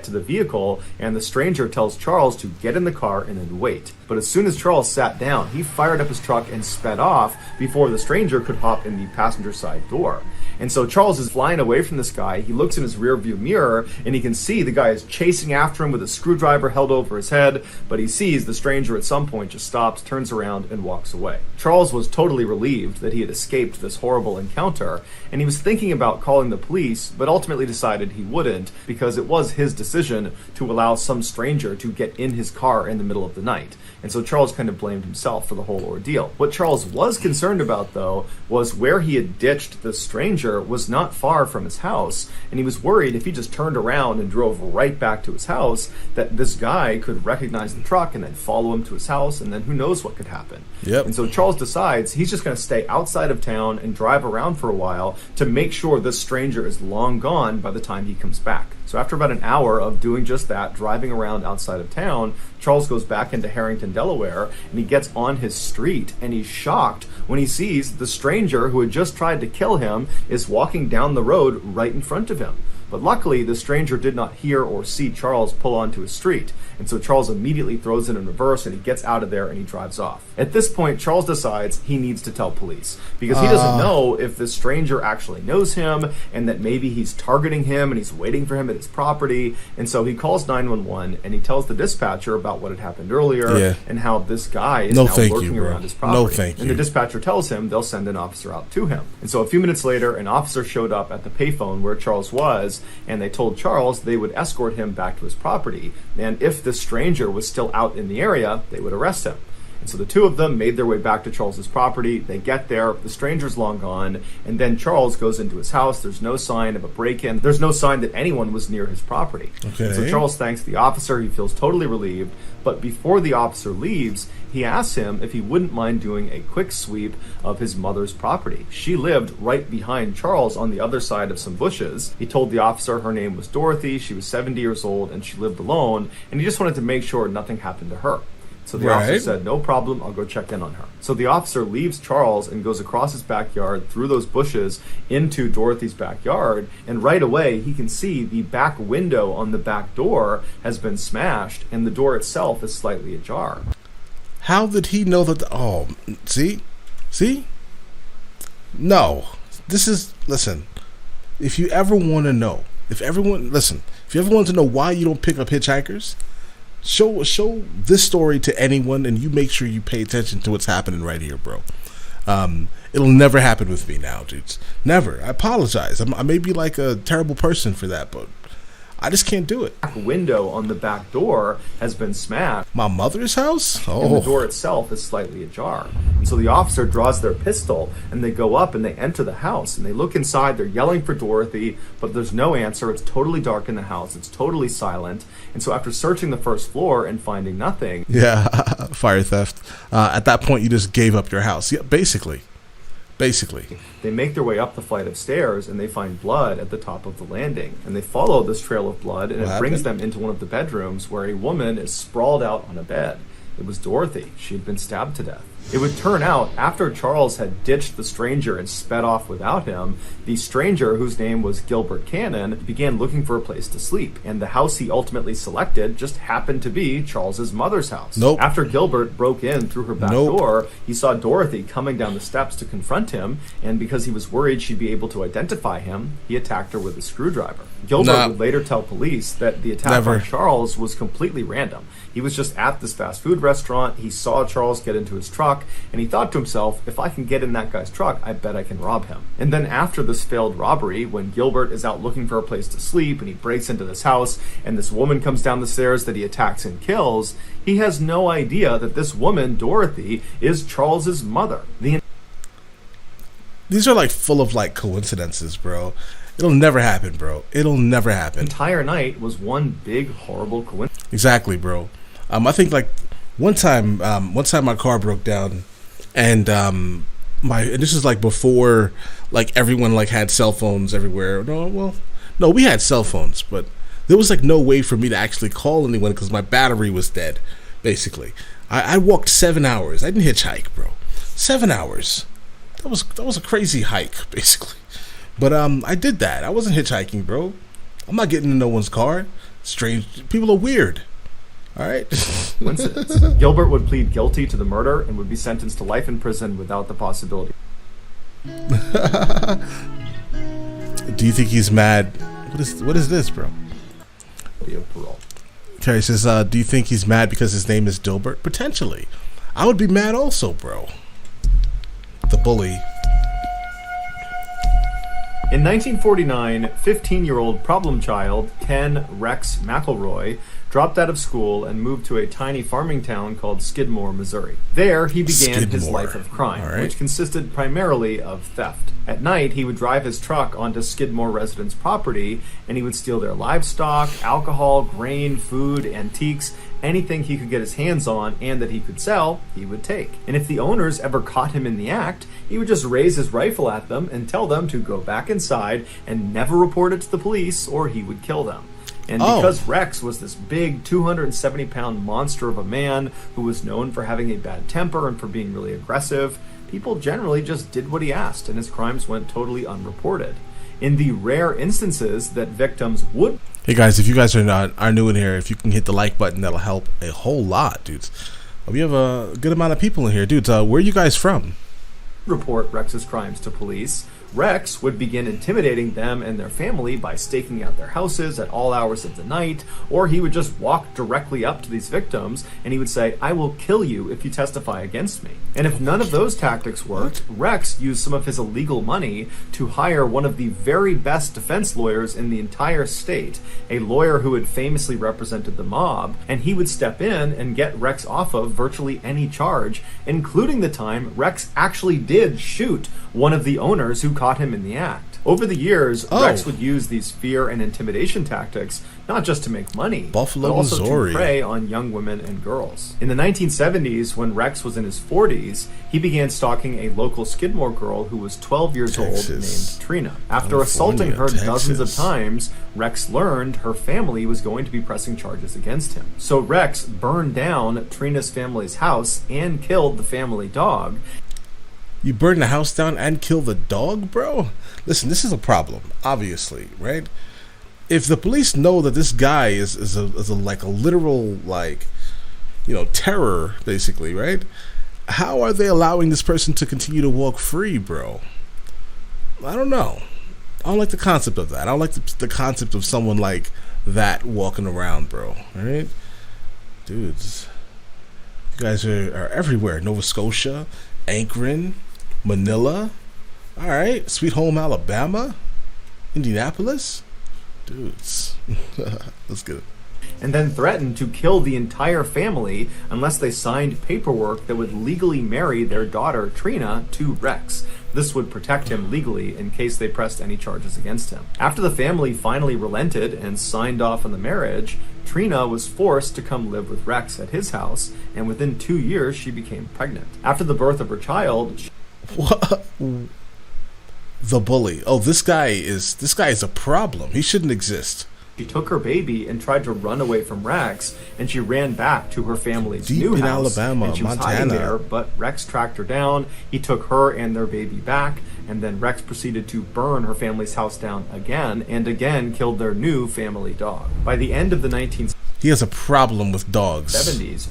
to the vehicle, and the stranger tells Charles to get in the car and then wait. But as soon as Charles sat down, he fired up his truck and sped off before the stranger could hop in the passenger side door. And so Charles is flying away from this guy. He looks in his rear view mirror and he can see the guy is chasing after him with a screwdriver held over his head, but he sees the stranger at some point just stops, turns around, and walks away. Charles was totally relieved that he had escaped this horrible encounter, and he was thinking about calling the police, but ultimately decided he wouldn't because it was his decision to allow some stranger to get in his car in the middle of the night. And so Charles kind of blamed himself for the whole ordeal. What Charles was concerned about, though, was where he had ditched the stranger was not far from his house, and he was worried if he just turned around and drove right back to his house that this guy could recognize the truck and then follow him to his house, and then who knows what could happen. Yep. And so Charles decides he's just going to stay outside of town and drive around for a while to make sure this stranger is long gone by the time he comes back. So after about an hour of doing just that, driving around outside of town, Charles goes back into Harrington, Delaware, and he gets on his street, and he's shocked when he sees the stranger who had just tried to kill him is walking down the road right in front of him. But luckily, the stranger did not hear or see Charles pull onto his street. And so Charles immediately throws it in reverse and he gets out of there and he drives off. At this point, Charles decides he needs to tell police because he doesn't know if this stranger actually knows him and that maybe he's targeting him and he's waiting for him at his property. And so he calls 911 and he tells the dispatcher about what had happened earlier and how this guy is now lurking around his property. And the dispatcher tells him they'll send an officer out to him. And so a few minutes later, an officer showed up at the payphone where Charles was, and they told Charles they would escort him back to his property. And if this stranger was still out in the area, they would arrest him. And so the two of them made their way back to Charles's property. They get there, the stranger's long gone, and then Charles goes into his house. There's no sign of a break-in. There's no sign that anyone was near his property. Okay. So Charles thanks the officer. He feels totally relieved. But before the officer leaves, he asks him if he wouldn't mind doing a quick sweep of his mother's property. She lived right behind Charles on the other side of some bushes. He told the officer her name was Dorothy, she was 70 years old, and she lived alone, and he just wanted to make sure nothing happened to her. So the officer said, no problem, I'll go check in on her. So the officer leaves Charles and goes across his backyard through those bushes into Dorothy's backyard. And right away, he can see the back window on the back door has been smashed and the door itself is slightly ajar. How did he know that? See? No. Listen, if you ever want to know, if you ever want to know why you don't pick up hitchhikers, show this story to anyone and you make sure you pay attention to what's happening right here, bro. It'll never happen with me now, dudes. Never. I apologize. I may be like a terrible person for that, but I just can't do it. The window on the back door has been smashed. My mother's house? And the door itself is slightly ajar. And so the officer draws their pistol and they go up and they enter the house and they look inside. They're yelling for Dorothy, but there's no answer. It's totally dark in the house. It's totally silent. And so after searching the first floor and finding nothing. Yeah, fire theft. At that point, you just gave up your house. Yeah, basically. They make their way up the flight of stairs and they find blood at the top of the landing. And they follow this trail of blood and it brings them into one of the bedrooms where a woman is sprawled out on a bed. It was Dorothy. She had been stabbed to death. It would turn out, after Charles had ditched the stranger and sped off without him, the stranger, whose name was Gilbert Cannon, began looking for a place to sleep. And the house he ultimately selected just happened to be Charles's mother's house. After Gilbert broke in through her back door, he saw Dorothy coming down the steps to confront him, and because he was worried she'd be able to identify him, he attacked her with a screwdriver. Gilbert would later tell police that the attack on Charles was completely random. He was just at this fast food restaurant, he saw Charles get into his truck, and he thought to himself, if I can get in that guy's truck, I bet I can rob him. And then after this failed robbery, when Gilbert is out looking for a place to sleep and he breaks into this house and this woman comes down the stairs that he attacks and kills, he has no idea that this woman, Dorothy, is Charles's mother. These are like full of like coincidences, bro. It'll never happen, bro. It'll never happen. The entire night was one big horrible coincidence. Exactly, bro. I think like one time my car broke down, and this is like before like everyone like had cell phones everywhere. No, we had cell phones, but there was like no way for me to actually call anyone because my battery was dead. Basically, I walked 7 hours. I didn't hitchhike, bro. 7 hours. That was a crazy hike, basically. But I did that. I wasn't hitchhiking, bro. I'm not getting in no one's car. Strange people are weird. All right. Gilbert would plead guilty to the murder and would be sentenced to life in prison without the possibility. Do you think he's mad? What is this, bro? Of parole. Terry says, do you think he's mad because his name is Dilbert? Potentially. I would be mad also, bro. The bully. In 1949, 15-year-old problem child Ken Rex McElroy dropped out of school and moved to a tiny farming town called Skidmore, Missouri. There, he began his life of crime, which consisted primarily of theft. At night, he would drive his truck onto Skidmore residents' property, and he would steal their livestock, alcohol, grain, food, antiques, anything he could get his hands on and that he could sell, he would take. And if the owners ever caught him in the act, he would just raise his rifle at them and tell them to go back inside and never report it to the police or he would kill them. And because Rex was this big 270-pound monster of a man who was known for having a bad temper and for being really aggressive, people generally just did what he asked, and his crimes went totally unreported. In the rare instances that victims would... Hey guys, if you guys are new in here, if you can hit the like button, that'll help a whole lot, dudes. We have a good amount of people in here, dudes. Where are you guys from? Report Rex's crimes to police. Rex would begin intimidating them and their family by staking out their houses at all hours of the night, or he would just walk directly up to these victims and he would say, "I will kill you if you testify against me." And if none of those tactics worked, Rex used some of his illegal money to hire one of the very best defense lawyers in the entire state, a lawyer who had famously represented the mob, and he would step in and get Rex off of virtually any charge, including the time Rex actually did shoot one of the owners who caught him in the act. Over the years, Rex would use these fear and intimidation tactics not just to make money, but also to prey on young women and girls. In the 1970s, when Rex was in his 40s, he began stalking a local Skidmore girl who was 12 years old named Trina. After assaulting her dozens of times, Rex learned her family was going to be pressing charges against him. So Rex burned down Trina's family's house and killed the family dog. You burn the house down and kill the dog, bro? Listen, this is a problem, obviously, right? If the police know that this guy is a literal, like, you know, terror, basically, right? How are they allowing this person to continue to walk free, bro? I don't know. I don't like the concept of that. I don't like the concept of someone like that walking around, bro. All right? Dudes, you guys are everywhere. Nova Scotia, Akron, Manila, all right, Sweet Home, Alabama, Indianapolis. Dudes, let's get it. And then threatened to kill the entire family unless they signed paperwork that would legally marry their daughter Trina to Rex. This would protect him legally in case they pressed any charges against him. After the family finally relented and signed off on the marriage, Trina was forced to come live with Rex at his house, and within 2 years she became pregnant. After the birth of her child, what? The bully. Oh, this guy is a problem. He shouldn't exist. She took her baby and tried to run away from Rex, and she ran back to her family's new house. Alabama, and she was hiding there, but Rex tracked her down. He took her and their baby back, and then Rex proceeded to burn her family's house down again, and again killed their new family dog. By the end of the 1970s, he has a problem with dogs.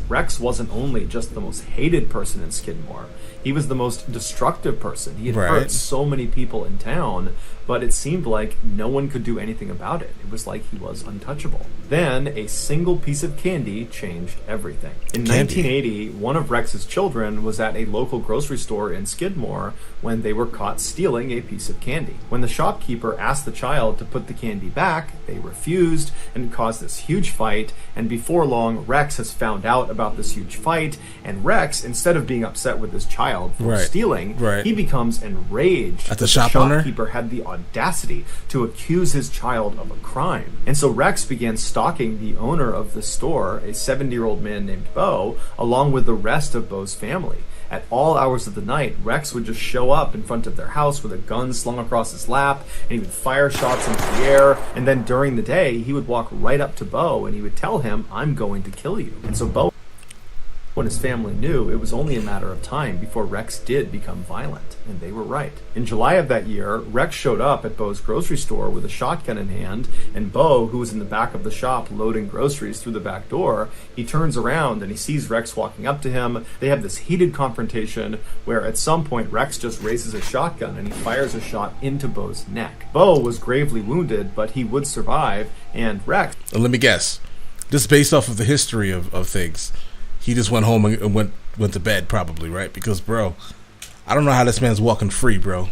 Rex wasn't only just the most hated person in Skidmore, he was the most destructive person. He had hurt so many people in town, but it seemed like no one could do anything about it. It was like he was untouchable. Then a single piece of candy changed everything. In 1980, one of Rex's children was at a local grocery store in Skidmore when they were caught stealing a piece of candy. When the shopkeeper asked the child to put the candy back, they refused, and it caused this huge fight. And before long, Rex has found out about this huge fight, and Rex, instead of being upset with his child for stealing, he becomes enraged at the shopkeeper had the audacity to accuse his child of a crime. And so Rex began stalking the owner of the store, a 70-year-old man named Bo, along with the rest of Bo's family. At all hours of the night, Rex would just show up in front of their house with a gun slung across his lap, and he would fire shots into the air, and then during the day, he would walk right up to Bo, and he would tell him, "I'm going to kill you." And so Bo, when his family knew, it was only a matter of time before Rex did become violent, and they were right. In July of that year, Rex showed up at Bo's grocery store with a shotgun in hand, and Bo, who was in the back of the shop loading groceries through the back door, he turns around and he sees Rex walking up to him. They have this heated confrontation where at some point Rex just raises a shotgun and he fires a shot into Bo's neck. Bo was gravely wounded, but he would survive, and Rex... Let me guess. This is based off of the history of things. He just went home and went to bed, probably, right? Because, bro, I don't know how this man's walking free, bro.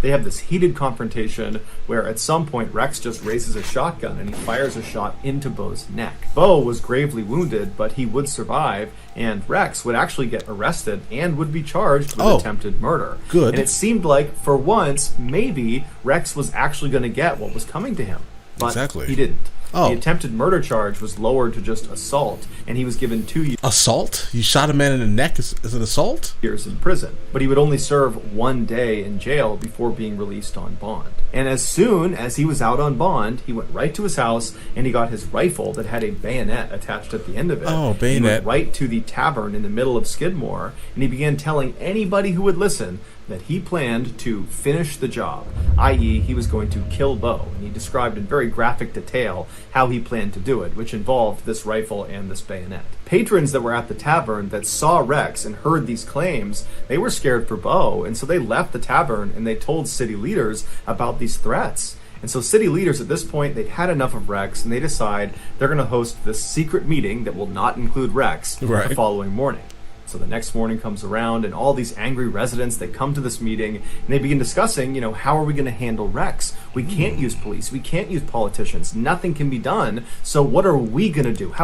They have this heated confrontation where at some point Rex just raises a shotgun and he fires a shot into Bo's neck. Bo was gravely wounded, but he would survive, and Rex would actually get arrested and would be charged with attempted murder. Good. And it seemed like, for once, maybe Rex was actually going to get what was coming to him. But he didn't. The attempted murder charge was lowered to just assault, and he was given 2 years. Assault? You shot a man in the neck as an assault? Years in prison. But he would only serve 1 day in jail before being released on bond. And as soon as he was out on bond, he went right to his house and he got his rifle that had a bayonet attached at the end of it. Oh, bayonet. He went right to the tavern in the middle of Skidmore, and he began telling anybody who would listen that he planned to finish the job, i.e. he was going to kill Bo, and he described in very graphic detail how he planned to do it, which involved this rifle and this bayonet. Patrons that were at the tavern that saw Rex and heard these claims, they were scared for Bo, and so they left the tavern and they told city leaders about these threats. And so city leaders at this point, they'd had enough of Rex, and they decide they're going to host this secret meeting that will not include Rex the following morning. So the next morning comes around, and all these angry residents, they come to this meeting, and they begin discussing, how are we going to handle Rex? We can't use police. We can't use politicians. Nothing can be done. So what are we going to do?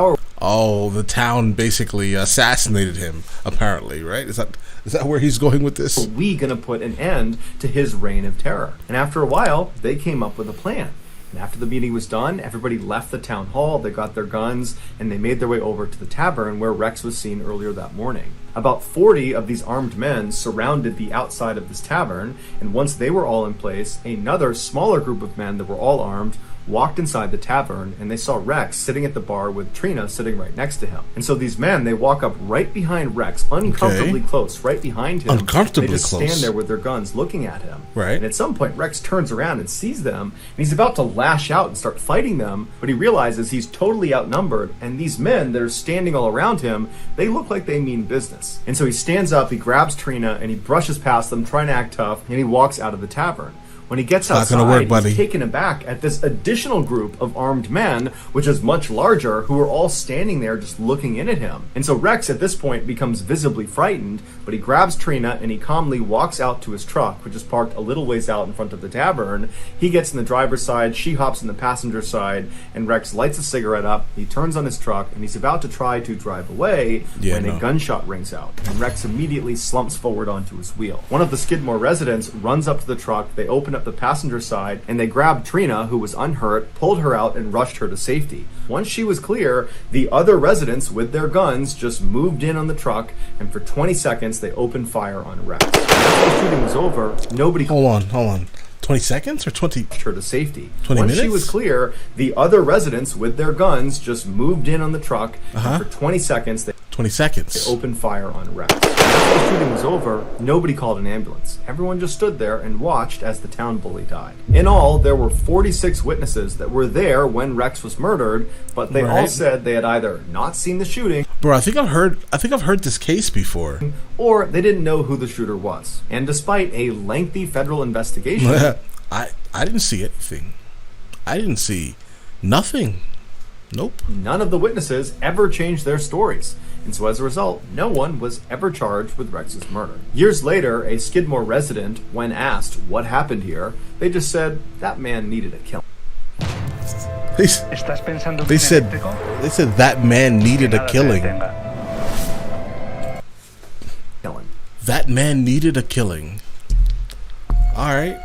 Oh, the town basically assassinated him, apparently, right? Is that where he's going with this? Are we going to put an end to his reign of terror? And after a while, they came up with a plan. And after the meeting was done, everybody left the town hall, they got their guns, and they made their way over to the tavern where Rex was seen earlier that morning. About 40 of these armed men surrounded the outside of this tavern, and once they were all in place, another smaller group of men that were all armed walked inside the tavern, and they saw Rex sitting at the bar with Trina sitting right next to him. And so these men, they walk up right behind Rex, uncomfortably close, right behind him. Uncomfortably they just close. stand there with their guns looking at him. Right. And at some point, Rex turns around and sees them, and he's about to lash out and start fighting them, but he realizes he's totally outnumbered, and these men that are standing all around him, they look like they mean business. And so he stands up, he grabs Trina, and he brushes past them, trying to act tough, and he walks out of the tavern. When he gets outside, he's taken aback at this additional group of armed men, which is much larger, who are all standing there just looking in at him. And so Rex, at this point, becomes visibly frightened, but he grabs Trina and he calmly walks out to his truck, which is parked a little ways out in front of the tavern. He gets in the driver's side, she hops in the passenger side, and Rex lights a cigarette up, he turns on his truck, and he's about to try to drive away when a gunshot rings out, and Rex immediately slumps forward onto his wheel. One of the Skidmore residents runs up to the truck, they open up the passenger side, and they grabbed Trina, who was unhurt, pulled her out, and rushed her to safety. Once she was clear, the other residents with their guns just moved in on the truck, and for 20 seconds they opened fire on Rex. After the shooting was over, nobody... Hold on. 20 seconds or 20? Her to safety. 20 Once minutes? she was clear, the other residents with their guns just moved in on the truck, and for 20 seconds they... 20 seconds. They opened fire on Rex. After the shooting was over, nobody called an ambulance. Everyone just stood there and watched as the town bully died. In all, there were 46 witnesses that were there when Rex was murdered, but they all said they had either not seen the shooting, bro, I think I've heard this case before, or they didn't know who the shooter was. And despite a lengthy federal investigation, I didn't see anything. I didn't see nothing. Nope. None of the witnesses ever changed their stories. And so as a result, no one was ever charged with Rex's murder. Years later, a Skidmore resident, when asked what happened here, they just said, that man needed a killing. They said that man needed a killing. That man needed a killing. Alright.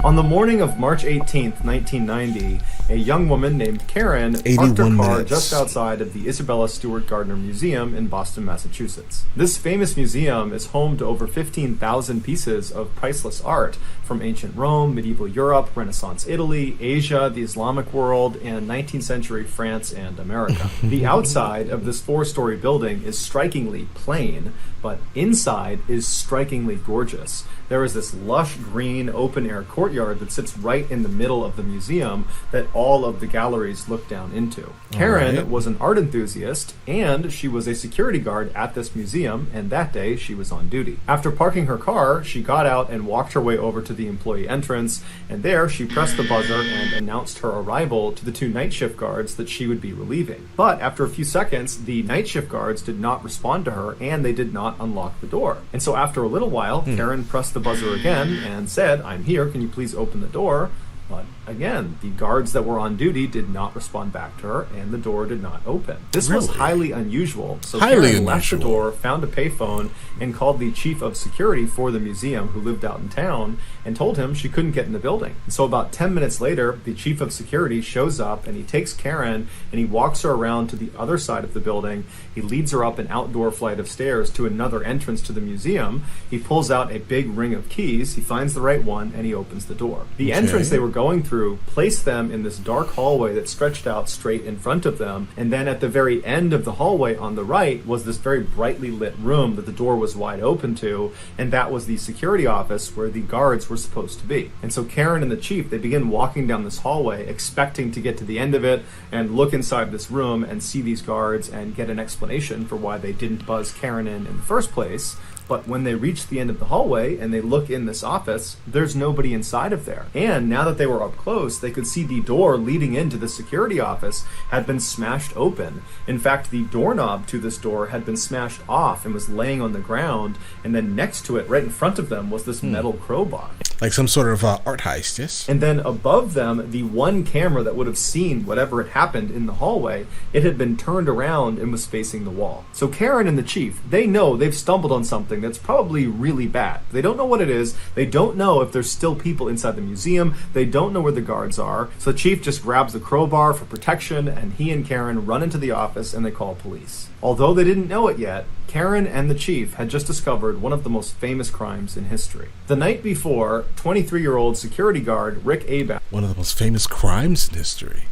On the morning of March 18th, 1990, a young woman named Karen parked her car just outside of the Isabella Stewart Gardner Museum in Boston, Massachusetts. This famous museum is home to over 15,000 pieces of priceless art from ancient Rome, medieval Europe, Renaissance Italy, Asia, the Islamic world, and 19th century France and America. The outside of this 4-story building is strikingly plain, but inside is strikingly gorgeous. There is this lush green open-air courtyard that sits right in the middle of the museum that all of the galleries look down into. Karen was an art enthusiast, and she was a security guard at this museum, and that day she was on duty. After parking her car, she got out and walked her way over to the employee entrance, and there she pressed the buzzer and announced her arrival to the 2 night shift guards that she would be relieving. But after a few seconds, the night shift guards did not respond to her, and they did not unlock the door. And so after a little while, Karen pressed the buzzer again and said, "I'm here, can you please open the door?" But again, the guards that were on duty did not respond back to her, and the door did not open. This was highly unusual, so Karen left the door, found a payphone, and called the chief of security for the museum, who lived out in town, and told him she couldn't get in the building. And so about 10 minutes later, the chief of security shows up, and he takes Karen, and he walks her around to the other side of the building. He leads her up an outdoor flight of stairs to another entrance to the museum. He pulls out a big ring of keys, he finds the right one, and he opens the door. The entrance they were going through placed them in this dark hallway that stretched out straight in front of them. And then at the very end of the hallway on the right was this very brightly lit room that the door was wide open to, and that was the security office where the guards were supposed to be. And so Karen and the chief, they begin walking down this hallway expecting to get to the end of it and look inside this room and see these guards and get an explanation for why they didn't buzz Karen in the first place. But when they reach the end of the hallway and they look in this office, there's nobody inside of there. And now that they were up close, they could see the door leading into the security office had been smashed open. In fact, the doorknob to this door had been smashed off and was laying on the ground. And then next to it, right in front of them, was this metal crowbar. Like some sort of art heist, yes? And then above them, the one camera that would have seen whatever had happened in the hallway, it had been turned around and was facing the wall. So Karen and the chief, they know they've stumbled on something that's probably really bad. They don't know what it is. They don't know if there's still people inside the museum. They don't know where the guards are. So the chief just grabs the crowbar for protection, and he and Karen run into the office and they call police. Although they didn't know it yet, Karen and the chief had just discovered one of the most famous crimes in history. The night before, 23-year-old security guard Rick Abad, one of the most famous crimes in history,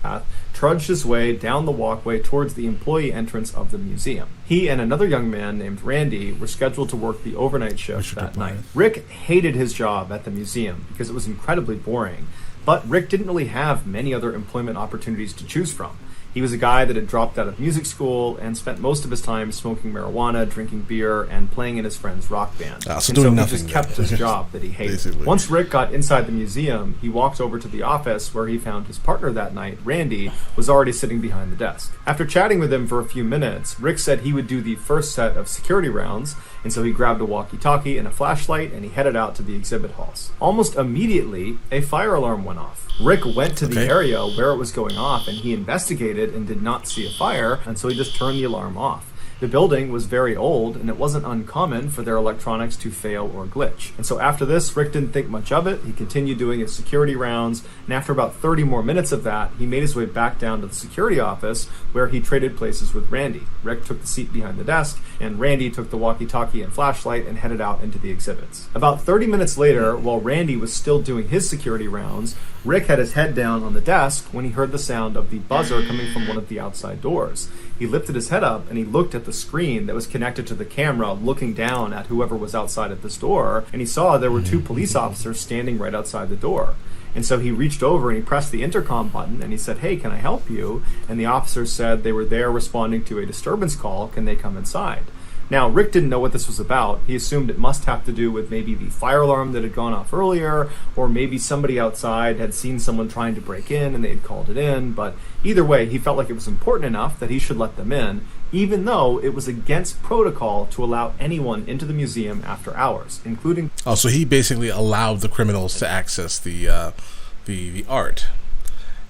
trudged his way down the walkway towards the employee entrance of the museum. He and another young man named Randy were scheduled to work the overnight shift that night. Rick hated his job at the museum because it was incredibly boring, but Rick didn't really have many other employment opportunities to choose from. He was a guy that had dropped out of music school and spent most of his time smoking marijuana, drinking beer, and playing in his friend's rock band. So doing nothing. He just kept his job that he hated. Basically. Once Rick got inside the museum, he walked over to the office where he found his partner that night, Randy, was already sitting behind the desk. After chatting with him for a few minutes, Rick said he would do the first set of security rounds, and so he grabbed a walkie-talkie and a flashlight and he headed out to the exhibit halls. Almost immediately, a fire alarm went off. Rick went to the area where it was going off and he investigated and did not see a fire, and so he just turned the alarm off. The building was very old, and it wasn't uncommon for their electronics to fail or glitch. And so after this, Rick didn't think much of it. He continued doing his security rounds, and after about 30 more minutes of that, he made his way back down to the security office, where he traded places with Randy. Rick took the seat behind the desk, and Randy took the walkie-talkie and flashlight and headed out into the exhibits. About 30 minutes later, while Randy was still doing his security rounds, Rick had his head down on the desk when he heard the sound of the buzzer coming from one of the outside doors. He lifted his head up and he looked at the screen that was connected to the camera, looking down at whoever was outside at this door, and he saw there were two police officers standing right outside the door. And so he reached over and he pressed the intercom button and he said, "Hey, can I help you?" And the officers said they were there responding to a disturbance call. Can they come inside? Now, Rick didn't know what this was about. He assumed it must have to do with maybe the fire alarm that had gone off earlier, or maybe somebody outside had seen someone trying to break in and they had called it in. But either way, he felt like it was important enough that he should let them in, even though it was against protocol to allow anyone into the museum after hours, including... Oh, so he basically allowed the criminals to access the art.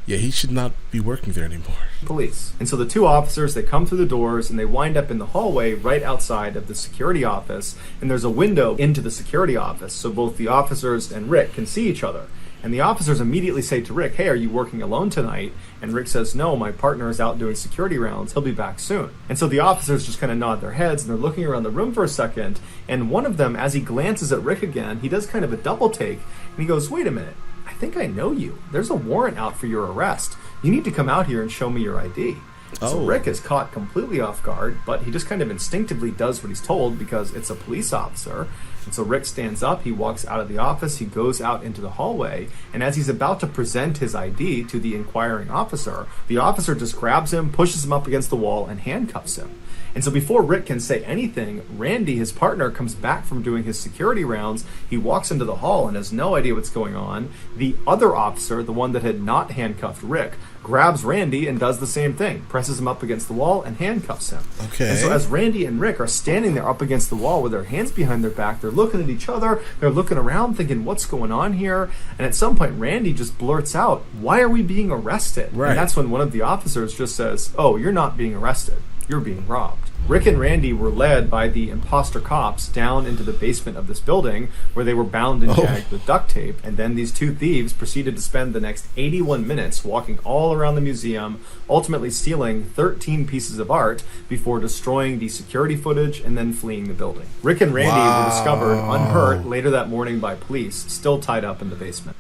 Yeah, he should not be working there anymore. Police. And so the two officers, they come through the doors and they wind up in the hallway right outside of the security office, and there's a window into the security office, so both the officers and Rick can see each other. And the officers immediately say to Rick, "Hey, are you working alone tonight?" And Rick says, "No, my partner is out doing security rounds. He'll be back soon." And so the officers just kind of nod their heads and they're looking around the room for a second, and one of them, as he glances at Rick again, he does kind of a double take and he goes, "Wait a minute. I think I know you. There's a warrant out for your arrest. You need to come out here and show me your ID." So Rick is caught completely off guard, but he just kind of instinctively does what he's told because it's a police officer. And so Rick stands up, he walks out of the office, he goes out into the hallway, and as he's about to present his ID to the inquiring officer, the officer just grabs him, pushes him up against the wall, and handcuffs him. And so before Rick can say anything, Randy, his partner, comes back from doing his security rounds. He walks into the hall and has no idea what's going on. The other officer, the one that had not handcuffed Rick, grabs Randy and does the same thing, presses him up against the wall and handcuffs him. Okay. And so as Randy and Rick are standing there up against the wall with their hands behind their back, they're looking at each other, they're looking around thinking, what's going on here? And at some point, Randy just blurts out, "Why are we being arrested?" Right. And that's when one of the officers just says, "Oh, you're not being arrested. You're being robbed." Rick and Randy were led by the imposter cops down into the basement of this building where they were bound and gagged with duct tape, and then these two thieves proceeded to spend the next 81 minutes walking all around the museum, ultimately stealing 13 pieces of art before destroying the security footage and then fleeing the building. Rick and Randy were discovered unhurt later that morning by police, still tied up in the basement.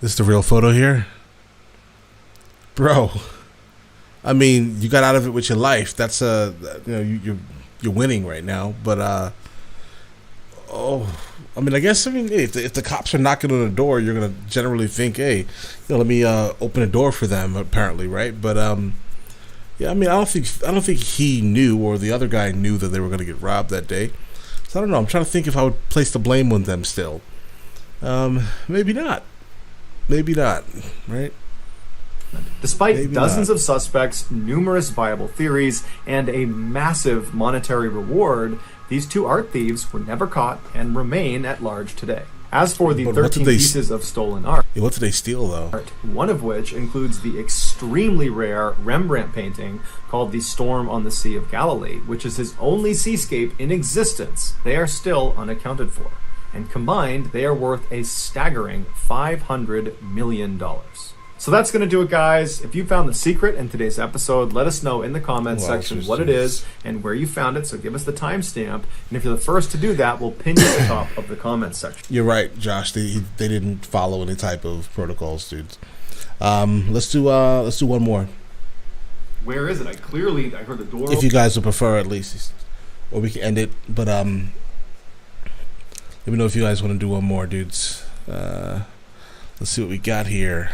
This is the real photo here? Bro. I mean, you got out of it with your life. That's you're winning right now. But if the cops are knocking on the door, you're gonna generally think, hey, let me open a door for them. Apparently, right? But yeah, I mean, I don't think he knew or the other guy knew that they were gonna get robbed that day. So I don't know. I'm trying to think if I would place the blame on them still. Maybe not. Maybe not. Right? Despite Maybe dozens not. of suspects, numerous viable theories, and a massive monetary reward, these two art thieves were never caught and remain at large today. As for the 13 pieces of stolen art, what did they steal, though? One of which includes the extremely rare Rembrandt painting called The Storm on the Sea of Galilee, which is his only seascape in existence. They are still unaccounted for. And combined, they are worth a staggering $500 million. So that's going to do it, guys. If you found the secret in today's episode, let us know in the comments section what it is and where you found it. So give us the timestamp. And if you're the first to do that, we'll pin you at the top of the comments section. You're right, Josh. They didn't follow any type of protocols, dudes. Let's do one more. Where is it? I heard the door. If you guys would prefer, at least, or we can end it. But let me know if you guys want to do one more, dudes. Let's see what we got here.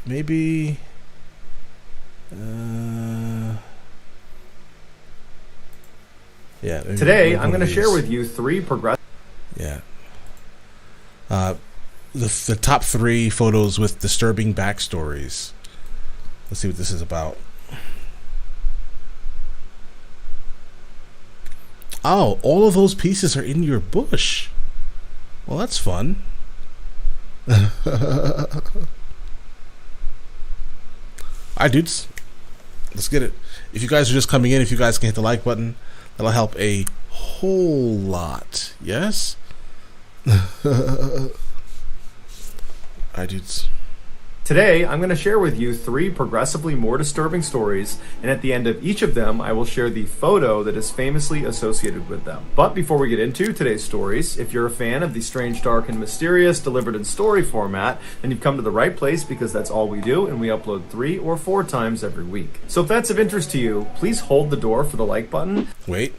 Maybe yeah. Today, I'm going to share with you 3 progressive. Yeah. The top 3 photos with disturbing backstories. Let's see what this is about. Oh, all of those pieces are in your bush. Well, that's fun. Alright, dudes. Let's get it. If you guys are just coming in, if you guys can hit the like button, that'll help a whole lot. Yes? Alright, dudes. Today, I'm going to share with you 3 progressively more disturbing stories, and at the end of each of them, I will share the photo that is famously associated with them. But before we get into today's stories, if you're a fan of the strange, dark, and mysterious delivered in story format, then you've come to the right place because that's all we do, and we upload 3 or 4 times every week. So if that's of interest to you, please hold the door for the like button. Wait.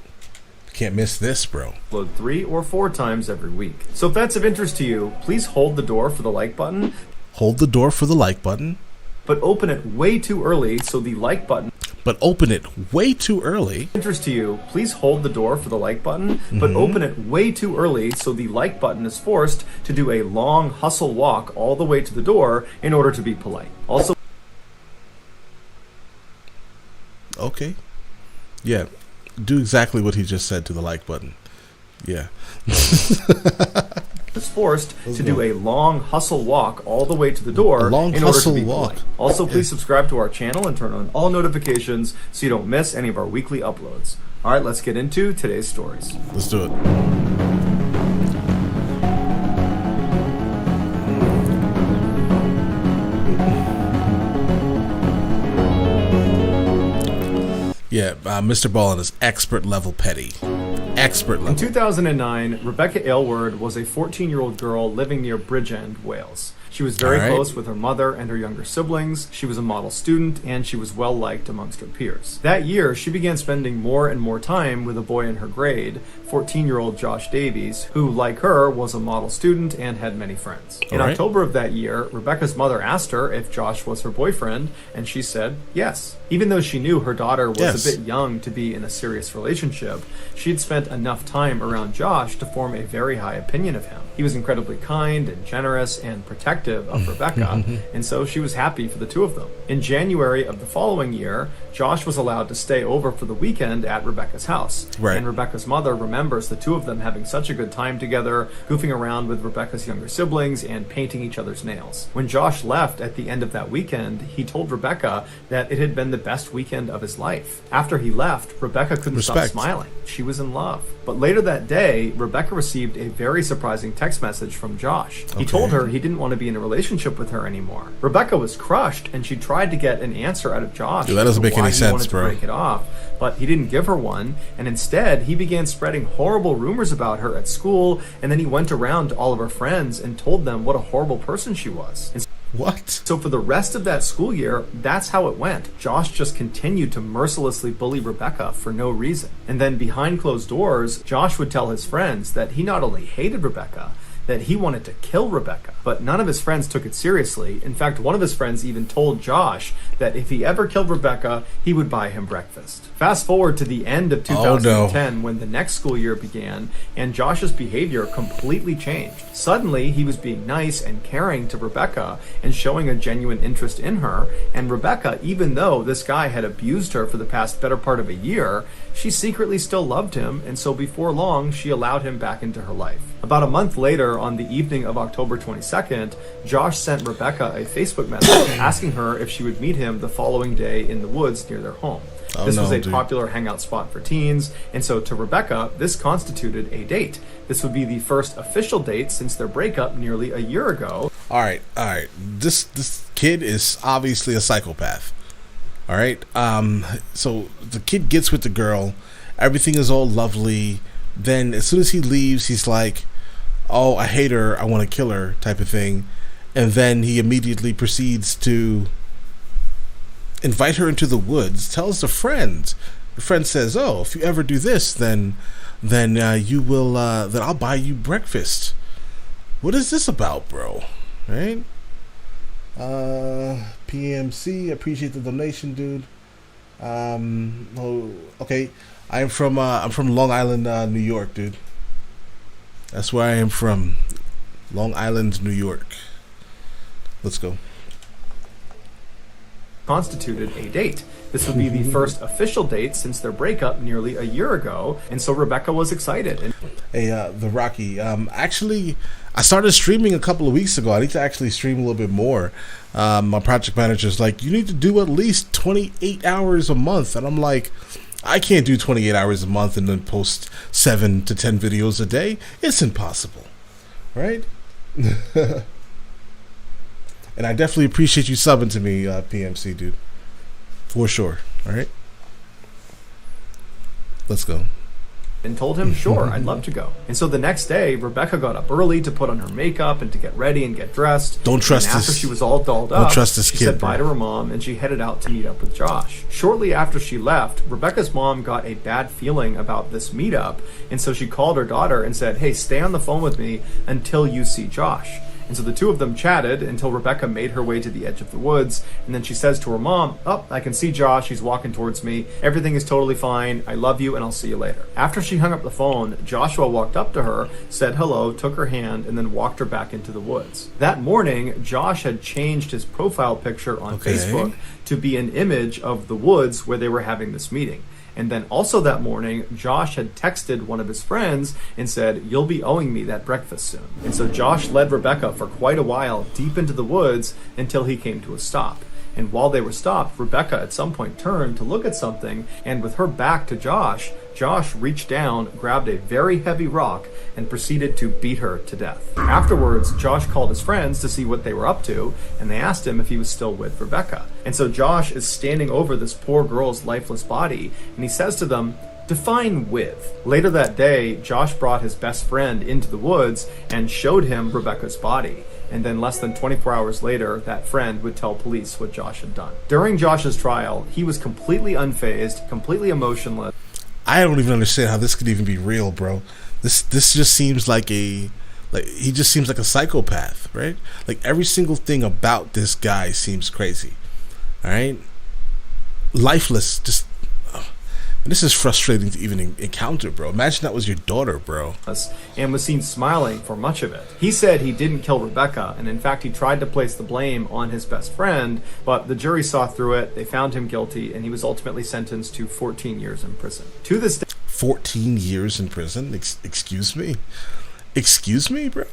Can't miss this, bro. Upload 3 or 4 times every week. So if that's of interest to you, please hold the door for the like button. Hold the door for the like button. But open it way too early so the like button. But open it way too early. Interest to you, please hold the door for the like button, but open it way too early so the like button is forced to do a long hustle walk all the way to the door in order to be polite. Also, okay. Yeah. Do exactly what he just said to the like button. Yeah. is forced to do a long hustle walk all the way to the door in order to be polite. Also, please subscribe to our channel and turn on all notifications so you don't miss any of our weekly uploads. All right, let's get into today's stories. Let's do it. Yeah, MrBallen is expert level petty. Expert level. In 2009, Rebecca Aylward was a 14-year-old girl living near Bridgend, Wales. She was very close with her mother and her younger siblings. She was a model student, and she was well-liked amongst her peers. That year, she began spending more and more time with a boy in her grade, 14-year-old Josh Davies, who, like her, was a model student and had many friends. In October of that year, Rebecca's mother asked her if Josh was her boyfriend, and she said yes. Even though she knew her daughter was a bit young to be in a serious relationship, she had spent enough time around Josh to form a very high opinion of him. He was incredibly kind and generous and protective of Rebecca, and so she was happy for the two of them. In January of the following year, Josh was allowed to stay over for the weekend at Rebecca's house. And Rebecca's mother remembers the two of them having such a good time together, goofing around with Rebecca's younger siblings and painting each other's nails. When Josh left at the end of that weekend, he told Rebecca that it had been the best weekend of his life. After he left, Rebecca couldn't stop smiling. She was in love. But later that day, Rebecca received a very surprising text message from Josh. He told her he didn't want to be in a relationship with her anymore. Rebecca was crushed, and she tried to get an answer out of Josh. Dude, that doesn't make any sense, bro. To break it off. But he didn't give her one, and instead he began spreading horrible rumors about her at school, and then he went around to all of her friends and told them what a horrible person she was. And What? so for the rest of that school year, that's how it went. Josh just continued to mercilessly bully Rebecca for no reason. And then behind closed doors, Josh would tell his friends that he not only hated Rebecca, that he wanted to kill Rebecca. But none of his friends took it seriously. In fact, one of his friends even told Josh that if he ever killed Rebecca, he would buy him breakfast. Fast forward to the end of 2010 when the next school year began, and Josh's behavior completely changed. Suddenly, he was being nice and caring to Rebecca and showing a genuine interest in her. And Rebecca, even though this guy had abused her for the past better part of a year, she secretly still loved him, and so before long, she allowed him back into her life. About a month later, on the evening of October 22nd, Josh sent Rebecca a Facebook message asking her if she would meet him the following day in the woods near their home. This was a popular hangout spot for teens, and so to Rebecca, this constituted a date. This would be the first official date since their breakup nearly a year ago. All right. This kid is obviously a psychopath. All right. So the kid gets with the girl, everything is all lovely. Then as soon as he leaves, he's like, "Oh, I hate her, I want to kill her," type of thing. And then he immediately proceeds to invite her into the woods, tells a friend. The friend says, "Oh, if you ever do this, then you will, then I'll buy you breakfast." What is this about, bro? Right? PMC, appreciate the donation, dude. Oh, okay. I'm from Long Island, New York, dude. That's where I am from. Long Island, New York. Let's go. Constituted a date. This would be the first official date since their breakup nearly a year ago, and so Rebecca was excited. Hey, the Rocky. Actually, I started streaming a couple of weeks ago. I need to actually stream a little bit more. My project manager's like, "You need to do at least 28 hours a month," and I'm like, I can't do 28 hours a month and then post 7 to 10 videos a day. It's impossible, right? And I definitely appreciate you subbing to me, PMC, dude. For sure. All right. Let's go. And told him, "Sure, I'd love to go." And so the next day, Rebecca got up early to put on her makeup and to get ready and get dressed. Don't trust and this. After she was all dolled up, trust this she kid, said bro. bye to her mom and she headed out to meet up with Josh. Shortly after she left, Rebecca's mom got a bad feeling about this meetup, and so she called her daughter and said, "Hey, stay on the phone with me until you see Josh." And so the two of them chatted until Rebecca made her way to the edge of the woods, and then she says to her mom, "Oh, I can see Josh, he's walking towards me. Everything is totally fine. I love you and I'll see you later." After she hung up the phone, Joshua walked up to her, said hello, took her hand, and then walked her back into the woods. That morning, Josh had changed his profile picture on Facebook to be an image of the woods where they were having this meeting. And then also that morning, Josh had texted one of his friends and said, "You'll be owing me that breakfast soon." And so Josh led Rebecca for quite a while deep into the woods until he came to a stop. And while they were stopped, Rebecca at some point turned to look at something, and with her back to Josh, Josh reached down, grabbed a very heavy rock, and proceeded to beat her to death. Afterwards, Josh called his friends to see what they were up to, and they asked him if he was still with Rebecca. And so Josh is standing over this poor girl's lifeless body, and he says to them, "Define with." Later that day, Josh brought his best friend into the woods and showed him Rebecca's body. And then less than 24 hours later, that friend would tell police what Josh had done. During Josh's trial, he was completely unfazed, completely emotionless. I don't even understand how this could even be real, bro. This just seems like he just seems like a psychopath, right? Like every single thing about this guy seems crazy. All right, lifeless, just. This is frustrating to even encounter, bro. Imagine that was your daughter, bro. And was seen smiling for much of it. He said he didn't kill Rebecca, and in fact he tried to place the blame on his best friend, but the jury saw through it, they found him guilty, and he was ultimately sentenced to 14 years in prison. To this day, 14 years in prison? Excuse me? Excuse me, bro?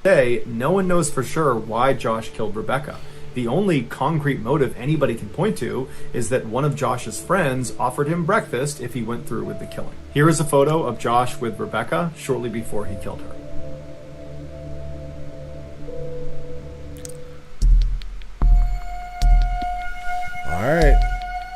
Today, no one knows for sure why Josh killed Rebecca. The only concrete motive anybody can point to is that one of Josh's friends offered him breakfast if he went through with the killing. Here is a photo of Josh with Rebecca shortly before he killed her. All right.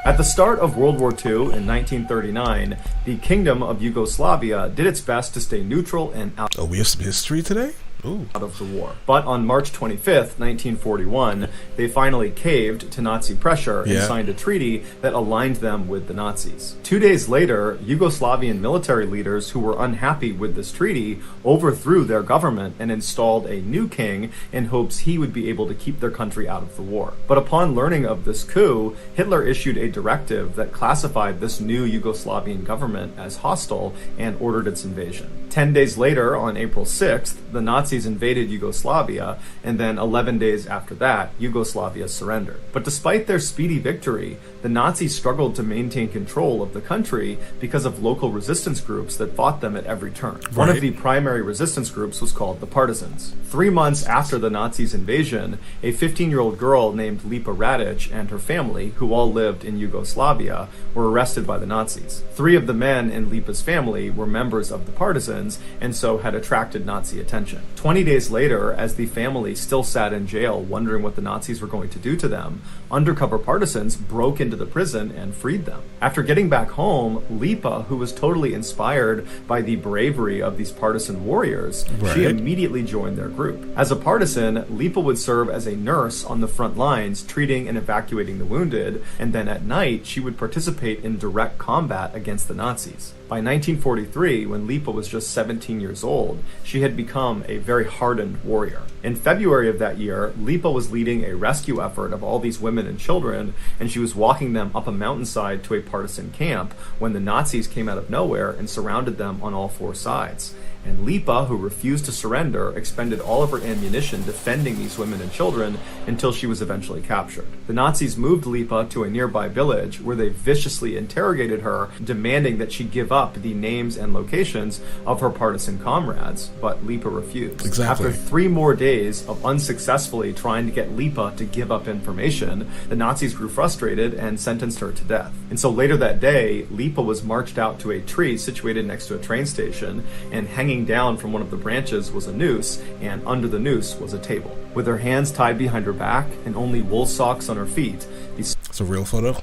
At At the start of World War II in 1939, the Kingdom of Yugoslavia did its best to stay neutral and out Oh, we have some history today? Ooh. of the war. But on March 25th, 1941, they finally caved to Nazi pressure and signed a treaty that aligned them with the Nazis. 2 days later, Yugoslavian military leaders who were unhappy with this treaty overthrew their government and installed a new king in hopes he would be able to keep their country out of the war. But upon learning of this coup, Hitler issued a directive that classified this new Yugoslavian government as hostile and ordered its invasion. 10 days later, on April 6th, the Nazis invaded Yugoslavia, and then 11 days after that, Yugoslavia surrendered. But despite their speedy victory, the Nazis struggled to maintain control of the country because of local resistance groups that fought them at every turn. One of the primary resistance groups was called the Partisans. 3 months after the Nazis' invasion, a 15-year-old girl named Lipa Radic and her family, who all lived in Yugoslavia, were arrested by the Nazis. 3 of the men in Lipa's family were members of the Partisans, and so had attracted Nazi attention. 20 days later, as the family still sat in jail wondering what the Nazis were going to do to them, undercover partisans broke into the prison and freed them. After getting back home, Lipa, who was totally inspired by the bravery of these partisan warriors, she immediately joined their group. As a partisan, Lipa would serve as a nurse on the front lines, treating and evacuating the wounded, and then at night she would participate in direct combat against the Nazis. By 1943, when Lipa was just 17 years old, she had become a very hardened warrior. In February of that year, Lipa was leading a rescue effort of all these women and children, and she was walking them up a mountainside to a partisan camp when the Nazis came out of nowhere and surrounded them on all 4 sides. And Lipa, who refused to surrender, expended all of her ammunition defending these women and children until she was eventually captured. The Nazis moved Lipa to a nearby village where they viciously interrogated her, demanding that she give up the names and locations of her partisan comrades, but Lipa refused. Exactly. After 3 more days of unsuccessfully trying to get Lipa to give up information, the Nazis grew frustrated and sentenced her to death. And so later that day, Lipa was marched out to a tree situated next to a train station, and hanging down from one of the branches was a noose, and under the noose was a table. With her hands tied behind her back and only wool socks on her feet, It's a real photo?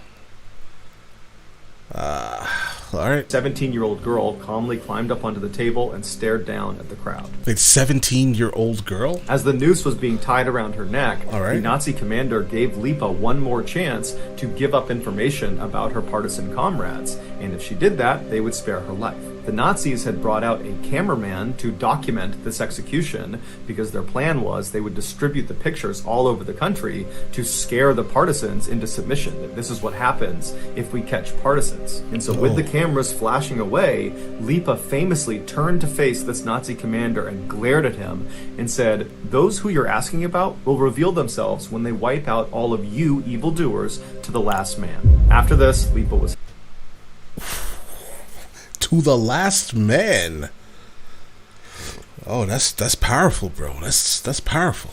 Alright. 17-year-old girl calmly climbed up onto the table and stared down at the crowd. Wait, 17-year-old girl? As the noose was being tied around her neck, the Nazi commander gave Lipa one more chance to give up information about her partisan comrades, and if she did that, they would spare her life. The Nazis had brought out a cameraman to document this execution because their plan was they would distribute the pictures all over the country to scare the partisans into submission. That this is what happens if we catch partisans. And so with the cameras flashing away, Lipa famously turned to face this Nazi commander and glared at him and said, "Those who you're asking about will reveal themselves when they wipe out all of you evildoers to the last man." After this, Lipa was to the last man. Oh, that's powerful, bro. That's powerful,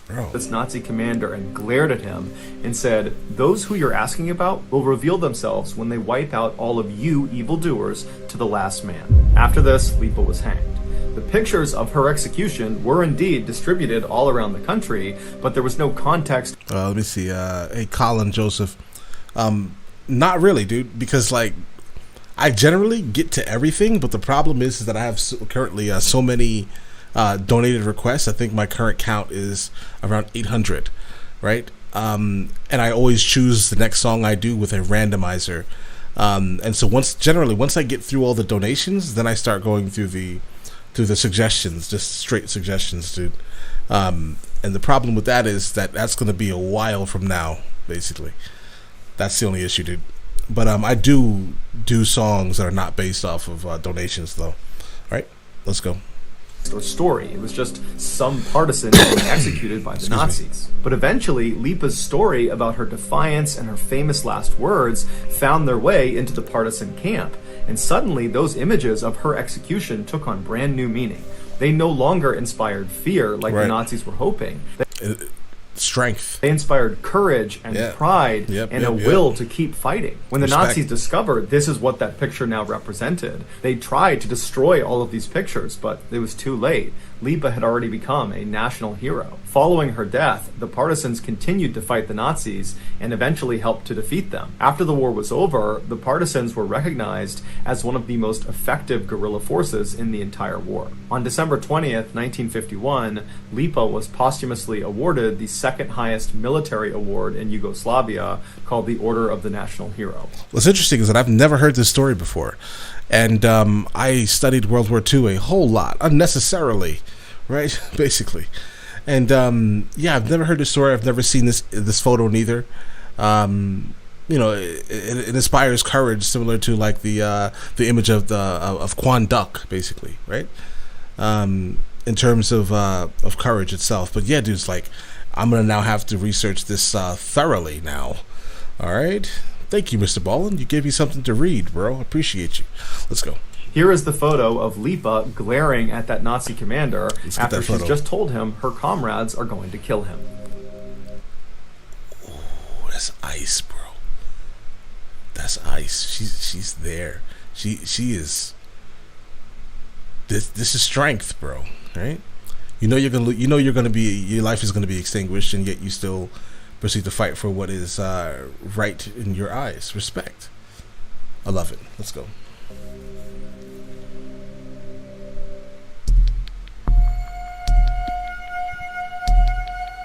bro. This Nazi commander and glared at him and said, "Those who you're asking about will reveal themselves when they wipe out all of you evildoers to the last man." After this, Lipa was hanged. The pictures of her execution were indeed distributed all around the country, but there was no context. Let me see. Hey, Colin Joseph. Not really, dude, because like I generally get to everything, but the problem is that I have currently so many donated requests. I think my current count is around 800, right? And I always choose the next song I do with a randomizer. And so once I get through all the donations, then I start going through the suggestions, just straight suggestions, dude. And the problem with that is that that's going to be a while from now, basically. That's the only issue, dude. But I do songs that are not based off of donations, though. All right, let's go. Or story. It was just some partisan being executed by the Nazis. But eventually, Lipa's story about her defiance and her famous last words found their way into the partisan camp. And suddenly, those images of her execution took on brand new meaning. They no longer inspired fear like the Nazis were hoping. Strength. They inspired courage and pride and a will to keep fighting. When the Nazis discovered this is what that picture now represented, they tried to destroy all of these pictures, but it was too late. Lipa had already become a national hero. Following her death, the Partisans continued to fight the Nazis and eventually helped to defeat them. After the war was over, the Partisans were recognized as one of the most effective guerrilla forces in the entire war. On December 20th, 1951, Lipa was posthumously awarded the second highest military award in Yugoslavia, called the Order of the National Hero. What's interesting is that I've never heard this story before. And I studied World War II a whole lot, unnecessarily, right? Basically. And yeah, I've never heard this story. I've never seen this photo neither. You know, it inspires courage, similar to like the image of Quan Duck, basically, right? In terms of courage itself. But yeah, dude, it's like I'm gonna now have to research this thoroughly now. All right. Thank you, MrBallen. You gave me something to read, bro. Appreciate you. Let's go. Here is the photo of Lipa glaring at that Nazi commander after she's just told him her comrades are going to kill him. Oh, that's ice, bro. That's ice. She's there. She is. This is strength, bro. Right? You know you're gonna be, your life is gonna be extinguished, and yet you still proceed to fight for what is right in your eyes. Respect. I love it. Let's go.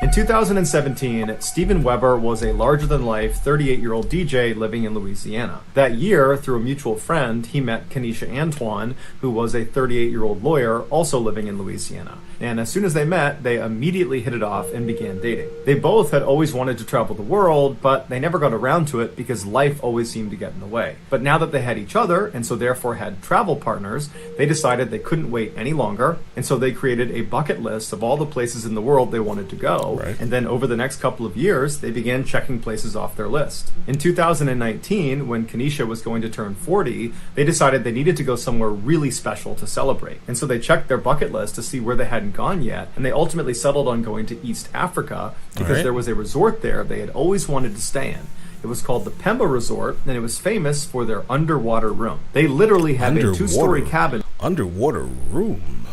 In 2017, Steven Weber was a larger-than-life 38-year-old DJ living in Louisiana. That year, through a mutual friend, he met Kenesha Antoine, who was a 38-year-old lawyer also living in Louisiana. And as soon as they met, they immediately hit it off and began dating. They both had always wanted to travel the world, but they never got around to it because life always seemed to get in the way. But now that they had each other, and so therefore had travel partners, they decided they couldn't wait any longer, and so they created a bucket list of all the places in the world they wanted to go. Right. And then over the next couple of years, they began checking places off their list. In 2019, when Kenesha was going to turn 40, they decided they needed to go somewhere really special to celebrate. And so they checked their bucket list to see where they hadn't gone yet, and they ultimately settled on going to East Africa because there was a resort there they had always wanted to stay in. It was called the Pemba Resort, and it was famous for their underwater room. They literally have a 2-story cabin. Underwater room.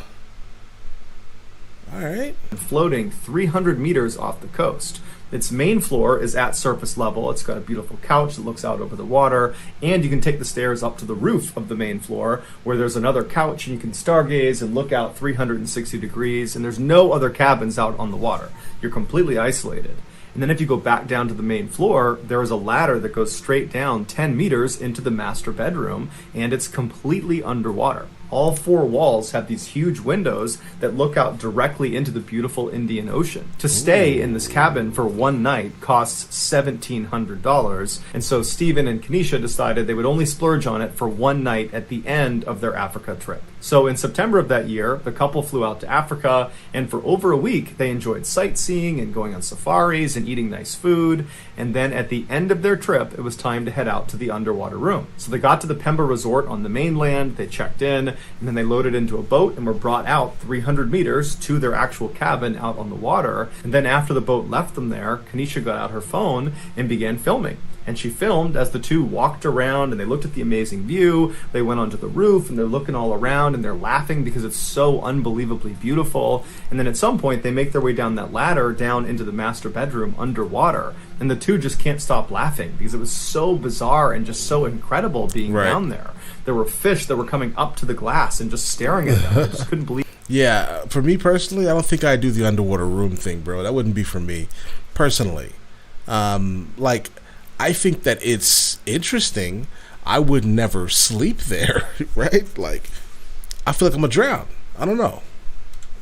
All right. Floating 300 meters off the coast. Its main floor is at surface level. It's got a beautiful couch that looks out over the water, and you can take the stairs up to the roof of the main floor where there's another couch and you can stargaze and look out 360 degrees, and there's no other cabins out on the water. You're completely isolated. And then if you go back down to the main floor, there is a ladder that goes straight down 10 meters into the master bedroom, and it's completely underwater. All 4 walls have these huge windows that look out directly into the beautiful Indian Ocean. To stay in this cabin for one night costs $1,700, and so Steven and Kenesha decided they would only splurge on it for one night at the end of their Africa trip. So in September of that year, the couple flew out to Africa, and for over a week, they enjoyed sightseeing and going on safaris and eating nice food, and then at the end of their trip, it was time to head out to the underwater room. So they got to the Pemba Resort on the mainland, they checked in, and then they loaded into a boat and were brought out 300 meters to their actual cabin out on the water. And then after the boat left them there, Kenesha got out her phone and began filming. And she filmed as the two walked around and they looked at the amazing view. They went onto the roof and they're looking all around and they're laughing because it's so unbelievably beautiful. And then at some point they make their way down that ladder down into the master bedroom underwater. And the two just can't stop laughing because it was so bizarre and just so incredible being down there. There were fish that were coming up to the glass and just staring at them. I just couldn't believe. Yeah, for me personally, I don't think I'd do the underwater room thing, bro. That wouldn't be for me personally. Like, I think that it's interesting. I would never sleep there, right? Like, I feel like I'm gonna drown. I don't know.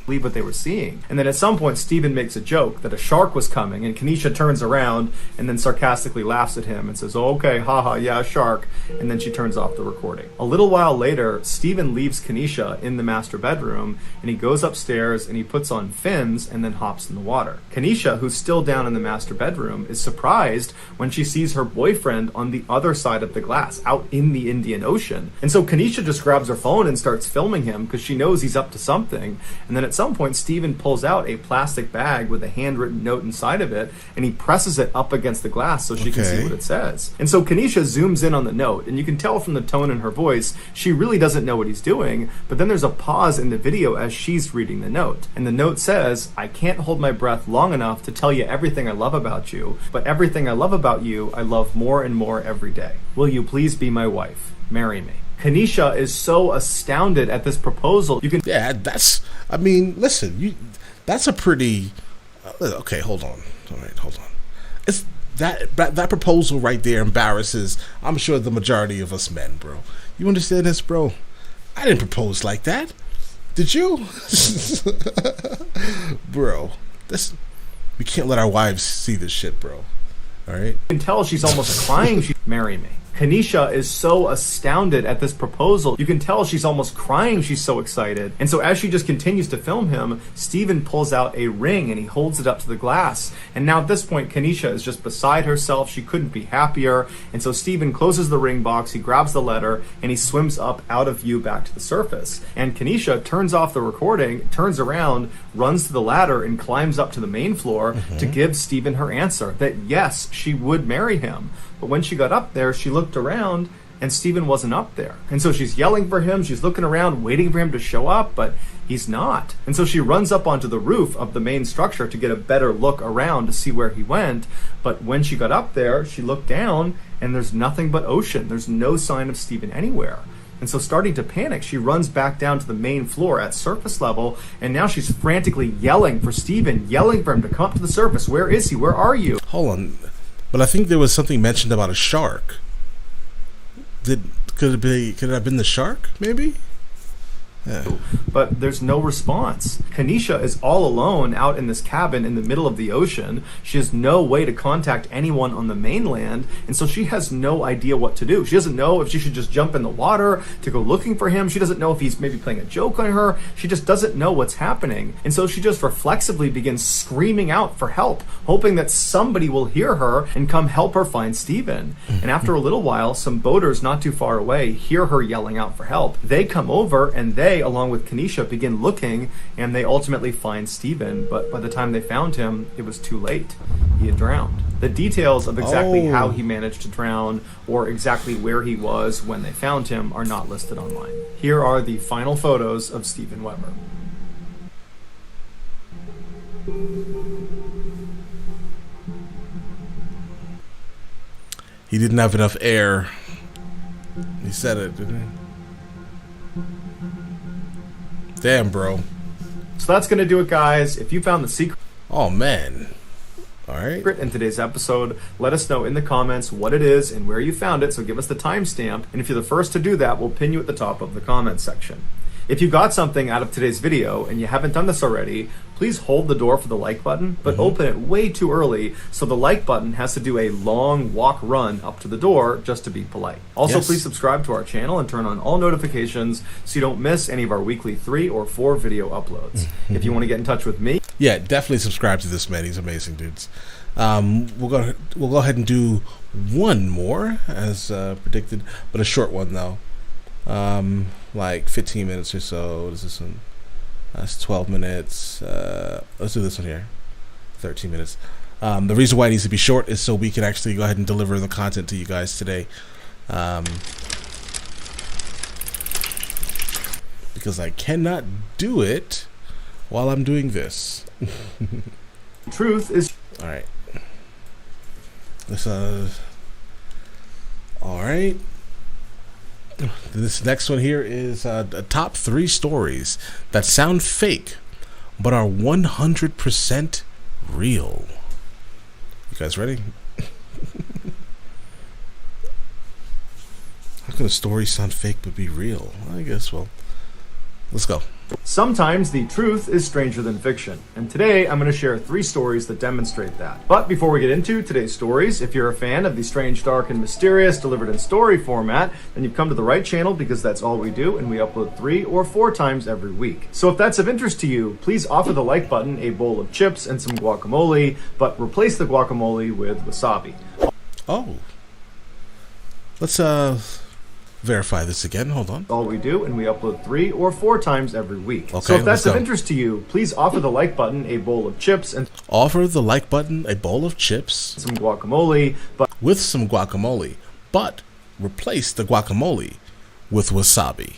Believe what they were seeing. And then at some point Steven makes a joke that a shark was coming, and Kenesha turns around and then sarcastically laughs at him and says, "Oh, okay, haha, yeah, a shark," and then she turns off the recording. A little while later, Steven leaves Kenesha in the master bedroom and he goes upstairs and he puts on fins and then hops in the water. Kenesha, who's still down in the master bedroom, is surprised when she sees her boyfriend on the other side of the glass out in the Indian Ocean. And so Kenesha just grabs her phone and starts filming him because she knows he's up to something. And then at at some point, Stephen pulls out a plastic bag with a handwritten note inside of it, and he presses it up against the glass so she can see what it says. And so Kenesha zooms in on the note, and you can tell from the tone in her voice, she really doesn't know what he's doing, but then there's a pause in the video as she's reading the note. And the note says, "I can't hold my breath long enough to tell you everything I love about you, but everything I love about you, I love more and more every day. Will you please be my wife? Marry me." Kenesha is so astounded at this proposal. You can I mean, listen, that's a pretty okay, hold on. All right, hold on. It's that proposal right there embarrasses, I'm sure, the majority of us men, bro. You understand this, bro? I didn't propose like that. Did you? Bro, we can't let our wives see this shit, bro. All right? You can tell she's almost crying. She marry me. Kenesha is so astounded at this proposal. You can tell she's almost crying. She's so excited. And so as she just continues to film him, Stephen pulls out a ring and he holds it up to the glass. And now at this point, Kenesha is just beside herself. She couldn't be happier. And so Stephen closes the ring box, he grabs the letter, and he swims up out of view back to the surface. And Kenesha turns off the recording, turns around, runs to the ladder, and climbs up to the main floor to give Stephen her answer that yes, she would marry him. But when she got up there, she looked around and Stephen wasn't up there. And so she's yelling for him. She's looking around, waiting for him to show up, but he's not. And so she runs up onto the roof of the main structure to get a better look around to see where he went. But when she got up there, she looked down and there's nothing but ocean. There's no sign of Stephen anywhere. And so starting to panic, she runs back down to the main floor at surface level, and now she's frantically yelling for Stephen, yelling for him to come up to the surface. Where is he? Where are you? Hold on. But I think there was something mentioned about a shark. Could it have been the shark, maybe? Yeah. But there's no response. Kenesha is all alone out in this cabin in the middle of the ocean. She has no way to contact anyone on the mainland, and so she has no idea what to do. She doesn't know if she should just jump in the water to go looking for him. She doesn't know if he's maybe playing a joke on her. She just doesn't know what's happening. And so she just reflexively begins screaming out for help, hoping that somebody will hear her and come help her find Stephen. And after a little while, some boaters not too far away hear her yelling out for help. They come over and they, along with Kenesha, begin looking, and they ultimately find Stephen. But by the time they found him, it was too late. He had drowned. The details of exactly how he managed to drown or exactly where he was when they found him are not listed online. Here are the final photos of Stephen Weber. He didn't have enough air. He said it, didn't he? Damn, bro. So that's going to do it, guys. If you found the secret... Oh, man. All right. In today's episode, let us know in the comments what it is and where you found it, so give us the timestamp. And if you're the first to do that, we'll pin you at the top of the comments section. If you got something out of today's video and you haven't done this already, please hold the door for the like button, but open it way too early, so the like button has to do a long walk run up to the door just to be polite. Also, please subscribe to our channel and turn on all notifications so you don't miss any of our weekly 3 or 4 video uploads. If you want to get in touch with me, yeah, definitely subscribe to this man. He's amazing, dudes. We'll go ahead and do one more as predicted, but a short one though. Like 15 minutes or so. What is this one? That's 12 minutes. Let's do this one here. 13 minutes. The reason why it needs to be short is so we can actually go ahead and deliver the content to you guys today. Because I cannot do it while I'm doing this. truth is... Alright. Let's, alright. This next one here is the top 3 stories that sound fake but are 100% real. You guys ready? How can a story sound fake but be real? I guess, well, let's go. Sometimes the truth is stranger than fiction, and today I'm going to share 3 stories that demonstrate that. But before we get into today's stories, if you're a fan of the strange, dark, and mysterious delivered in story format, then you've come to the right channel, because that's all we do, and we upload 3 or 4 times every week. So if that's of interest to you, please offer the like button a bowl of chips and some guacamole, but replace the guacamole with wasabi. Oh. Let's verify this again. Hold on. All we do, and we upload 3 or 4 times every week. Okay, so if that's let's of go. interest to you, please offer the like button a bowl of chips and Offer the like button a bowl of chips some guacamole, but with some guacamole, but replace the guacamole with wasabi.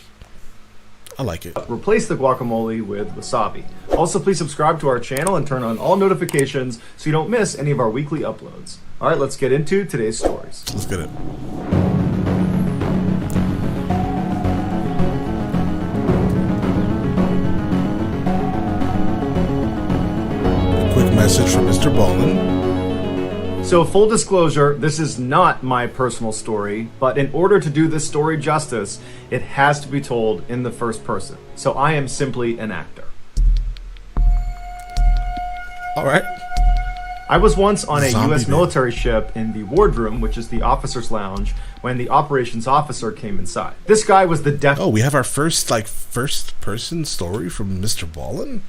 I like it. replace the guacamole with wasabi. Also, please subscribe to our channel and turn on all notifications so you don't miss any of our weekly uploads. All right, let's get into today's stories. Let's get it. Quick message from MrBallen. So, full disclosure, this is not my personal story, but in order to do this story justice, it has to be told in the first person. So I am simply an actor. All right. I was once on a Zombie U.S. man. military ship in the wardroom, which is the officer's lounge, when the operations officer came inside. This guy was the Oh, we have our first person story from MrBallen.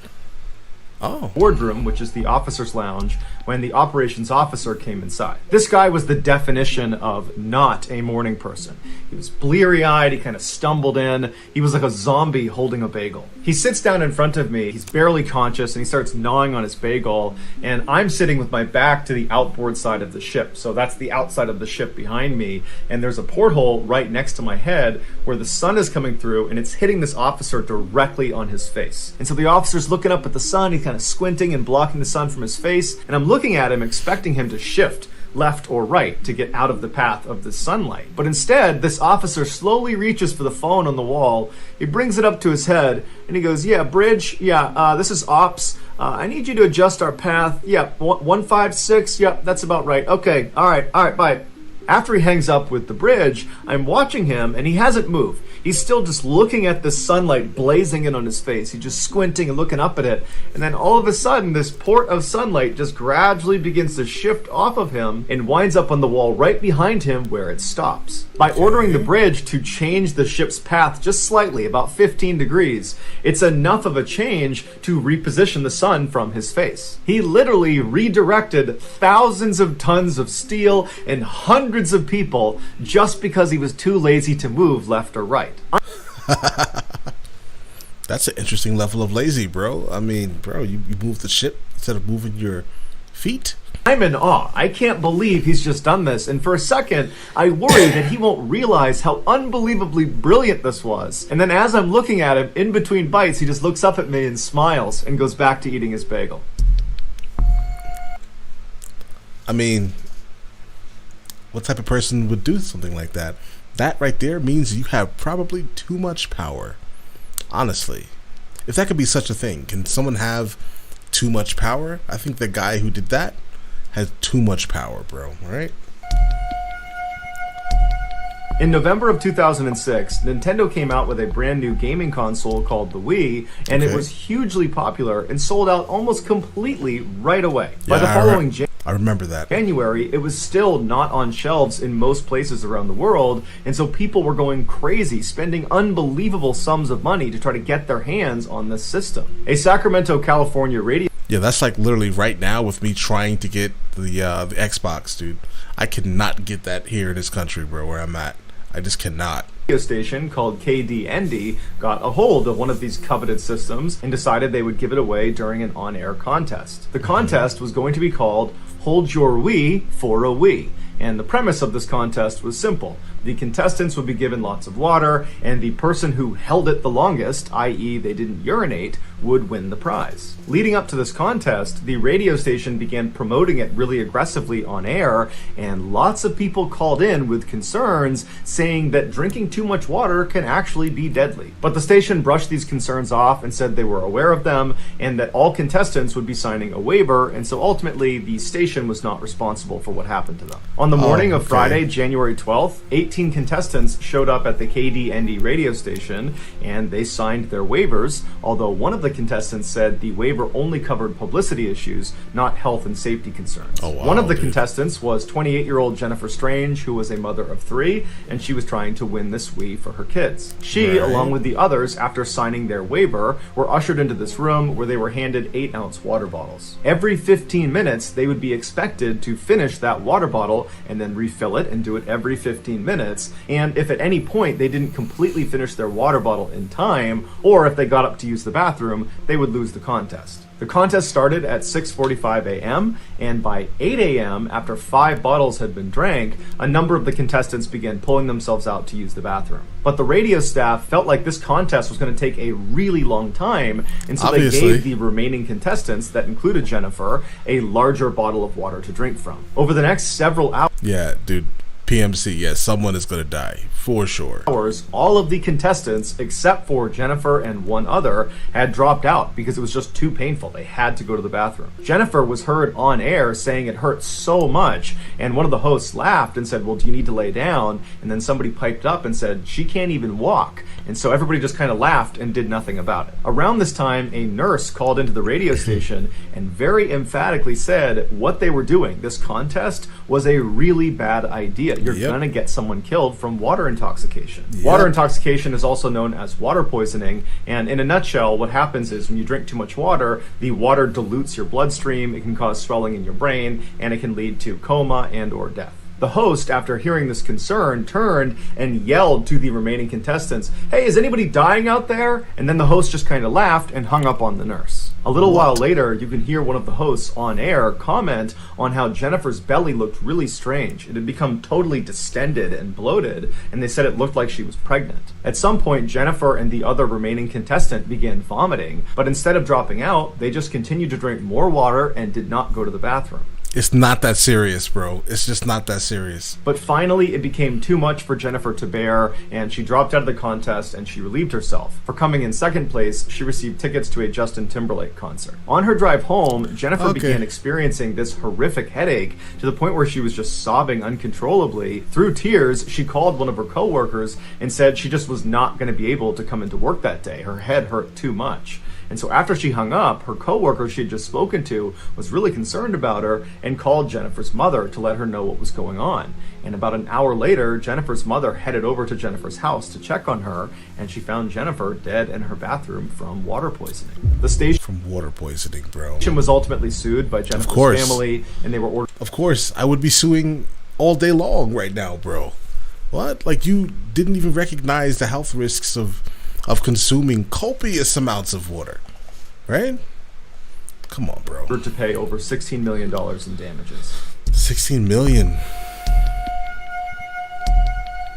Oh. wardroom, which is the officer's lounge, when the operations officer came inside. This guy was the definition of not a morning person. He was bleary-eyed, he kind of stumbled in, he was like a zombie holding a bagel. He sits down in front of me, he's barely conscious, and he starts gnawing on his bagel, and I'm sitting with my back to the outboard side of the ship, so that's the outside of the ship behind me, and there's a porthole right next to my head where the sun is coming through, and it's hitting this officer directly on his face. And so the officer's looking up at the sun, he's kind of squinting and blocking the sun from his face, and I'm looking at him expecting him to shift left or right to get out of the path of the sunlight. But instead, this officer slowly reaches for the phone on the wall, he brings it up to his head, and he goes, "Yeah, bridge, yeah, this is ops, I need you to adjust our path, yeah, 156, yeah, that's about right, okay, all right, bye." After he hangs up with the bridge, I'm watching him, and he hasn't moved. He's still just looking at the sunlight blazing in on his face. He's just squinting and looking up at it. And then all of a sudden, this port of sunlight just gradually begins to shift off of him and winds up on the wall right behind him where it stops. By ordering the bridge to change the ship's path just slightly, about 15 degrees, it's enough of a change to reposition the sun from his face. He literally redirected thousands of tons of steel and hundreds of people just because he was too lazy to move left or right. That's an interesting level of lazy, bro. I mean, bro, you move the ship instead of moving your feet. I'm in awe. I can't believe he's just done this. And for a second, I worry that he won't realize how unbelievably brilliant this was. And then as I'm looking at him, in between bites, he just looks up at me and smiles and goes back to eating his bagel. I mean, what type of person would do something like that? That right there means you have probably too much power. Honestly. If that could be such a thing, can someone have too much power? I think the guy who did that has too much power, bro. All right? In November of 2006, Nintendo came out with a brand new gaming console called the Wii, and it was hugely popular and sold out almost completely right away. By the following I remember that. January, it was still not on shelves in most places around the world, and so people were going crazy, spending unbelievable sums of money to try to get their hands on this system. A Sacramento, California radio Yeah, that's like literally right now with me trying to get the Xbox, dude. I cannot get that here in this country, bro, where I'm at. I just cannot. station called KDND got a hold of one of these coveted systems and decided they would give it away during an on-air contest. The contest was going to be called Hold Your Wii for a Wii. And the premise of this contest was simple. The contestants would be given lots of water, and the person who held it the longest, i.e. they didn't urinate, would win the prize. Leading up to this contest, the radio station began promoting it really aggressively on air, and lots of people called in with concerns saying that drinking too much water can actually be deadly. But the station brushed these concerns off and said they were aware of them, and that all contestants would be signing a waiver, and so ultimately the station was not responsible for what happened to them. On the morning of Friday, January 12th, 18 contestants showed up at the KDND radio station, and they signed their waivers, although one of the contestants said the waiver only covered publicity issues, not health and safety concerns. Oh, wow, one of the dude. contestants was 28-year-old Jennifer Strange, who was a mother of 3, and she was trying to win this Wii for her kids. She, along with the others, after signing their waiver, were ushered into this room where they were handed 8-ounce water bottles. Every 15 minutes, they would be expected to finish that water bottle and then refill it and do it every 15 minutes. minutes, and if at any point they didn't completely finish their water bottle in time, or if they got up to use the bathroom, they would lose the contest. The contest started at 6:45 a.m., and by 8 a.m., after 5 bottles had been drank, a number of the contestants began pulling themselves out to use the bathroom. But the radio staff felt like this contest was going to take a really long time, and so they gave the remaining contestants, that included Jennifer, a larger bottle of water to drink from. Over the next several hours... Yeah, dude. PMC, yes, someone is going to die, for sure. All of the contestants, except for Jennifer and one other, had dropped out because it was just too painful. They had to go to the bathroom. Jennifer was heard on air saying it hurt so much, and one of the hosts laughed and said, well, do you need to lay down? And then somebody piped up and said, she can't even walk. And so everybody just kind of laughed and did nothing about it. Around this time, a nurse called into the radio station and very emphatically said what they were doing, this contest, was a really bad idea. You're going to get someone killed from water intoxication. Water intoxication is also known as water poisoning, and in a nutshell, what happens is when you drink too much water, the water dilutes your bloodstream, it can cause swelling in your brain, and it can lead to coma and or death. The host, after hearing this concern, turned and yelled to the remaining contestants, hey, is anybody dying out there? And then the host just kind of laughed and hung up on the nurse. A little while later, you can hear one of the hosts on air comment on how Jennifer's belly looked really strange. It had become totally distended and bloated, and they said it looked like she was pregnant. At some point, Jennifer and the other remaining contestant began vomiting, but instead of dropping out, they just continued to drink more water and did not go to the bathroom. It's not that serious, bro. It's just not that serious. But finally, it became too much for Jennifer to bear, and she dropped out of the contest and she relieved herself. For coming in second place, she received tickets to a Justin Timberlake concert. On her drive home, Jennifer began experiencing this horrific headache to the point where she was just sobbing uncontrollably. Through tears, she called one of her coworkers and said she just was not going to be able to come into work that day. Her head hurt too much. And so after she hung up, her coworker she had just spoken to was really concerned about her and called Jennifer's mother to let her know what was going on. And about an hour later, Jennifer's mother headed over to Jennifer's house to check on her, and she found Jennifer dead in her bathroom from water poisoning. The station from water poisoning, bro. Was ultimately sued by Jennifer's family, and they were ordered. Of course, I would be suing all day long right now, bro. What? Like, you didn't even recognize the health risks of consuming copious amounts of water, right? Come on, bro. To pay over $16 million in damages. 16 million.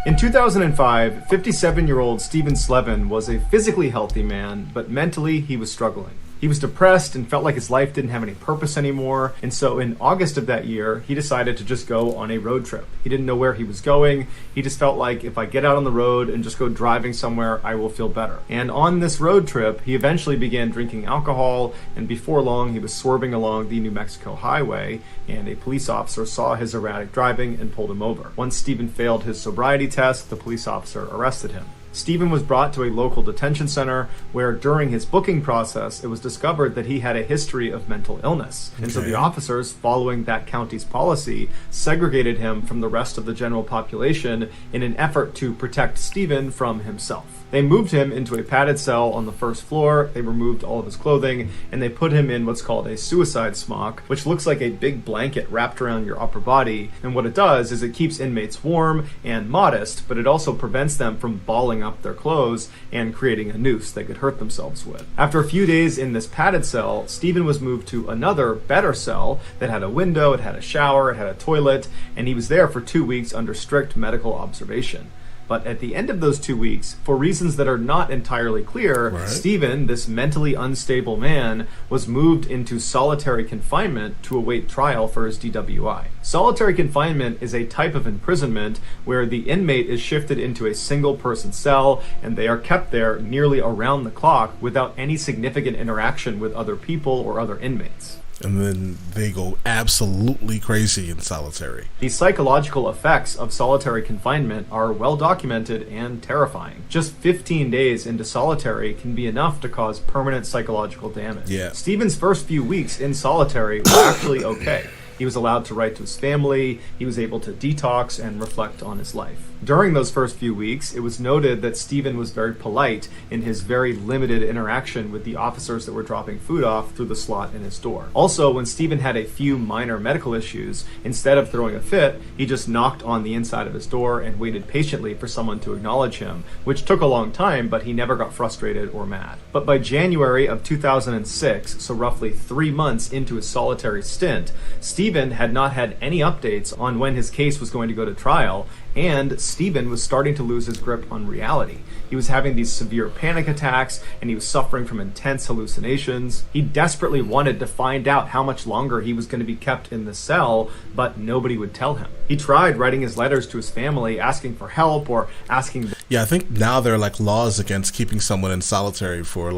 In 2005, 57-year-old Stephen Slevin was a physically healthy man, but mentally he was struggling. He was depressed and felt like his life didn't have any purpose anymore, and so in August of that year, he decided to just go on a road trip. He didn't know where he was going. He just felt like if I get out on the road and just go driving somewhere, I will feel better. And on this road trip, he eventually began drinking alcohol, and before long, he was swerving along the New Mexico highway, and a police officer saw his erratic driving and pulled him over. Once Stephen failed his sobriety test, the police officer arrested him. Stephen was brought to a local detention center where during his booking process, it was discovered that he had a history of mental illness. And so the officers, following that county's policy, segregated him from the rest of the general population in an effort to protect Stephen from himself. They moved him into a padded cell on the first floor, they removed all of his clothing, and they put him in what's called a suicide smock, which looks like a big blanket wrapped around your upper body. And what it does is it keeps inmates warm and modest, but it also prevents them from balling up their clothes and creating a noose they could hurt themselves with. After a few days in this padded cell, Stephen was moved to another, better cell that had a window, it had a shower, it had a toilet, and he was there for 2 weeks under strict medical observation. But at the end of those 2 weeks, for reasons that are not entirely clear, Stephen, this mentally unstable man, was moved into solitary confinement to await trial for his DWI. Solitary confinement is a type of imprisonment where the inmate is shifted into a single-person cell, and they are kept there nearly around the clock without any significant interaction with other people or other inmates. And then they go absolutely crazy in solitary. The psychological effects of solitary confinement are well documented and terrifying. Just 15 days into solitary can be enough to cause permanent psychological damage. Stephen's first few weeks in solitary were actually okay. He was allowed to write to his family, he was able to detox and reflect on his life. During those first few weeks, it was noted that Stephen was very polite in his very limited interaction with the officers that were dropping food off through the slot in his door. Also, when Stephen had a few minor medical issues, instead of throwing a fit, he just knocked on the inside of his door and waited patiently for someone to acknowledge him, which took a long time, but he never got frustrated or mad. But by January of 2006, so roughly 3 months into his solitary stint, Stephen had not had any updates on when his case was going to go to trial, and Stephen was starting to lose his grip on reality. He was having these severe panic attacks, and he was suffering from intense hallucinations. He desperately wanted to find out how much longer he was going to be kept in the cell, but nobody would tell him. He tried writing his letters to his family, asking for help or asking... Yeah, I think now there are like laws against keeping someone in solitary for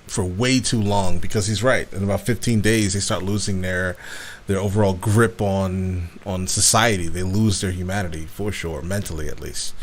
for way too long, because he's right. In about 15 days, they start losing their overall grip on society. They lose their humanity, for sure, mentally at least.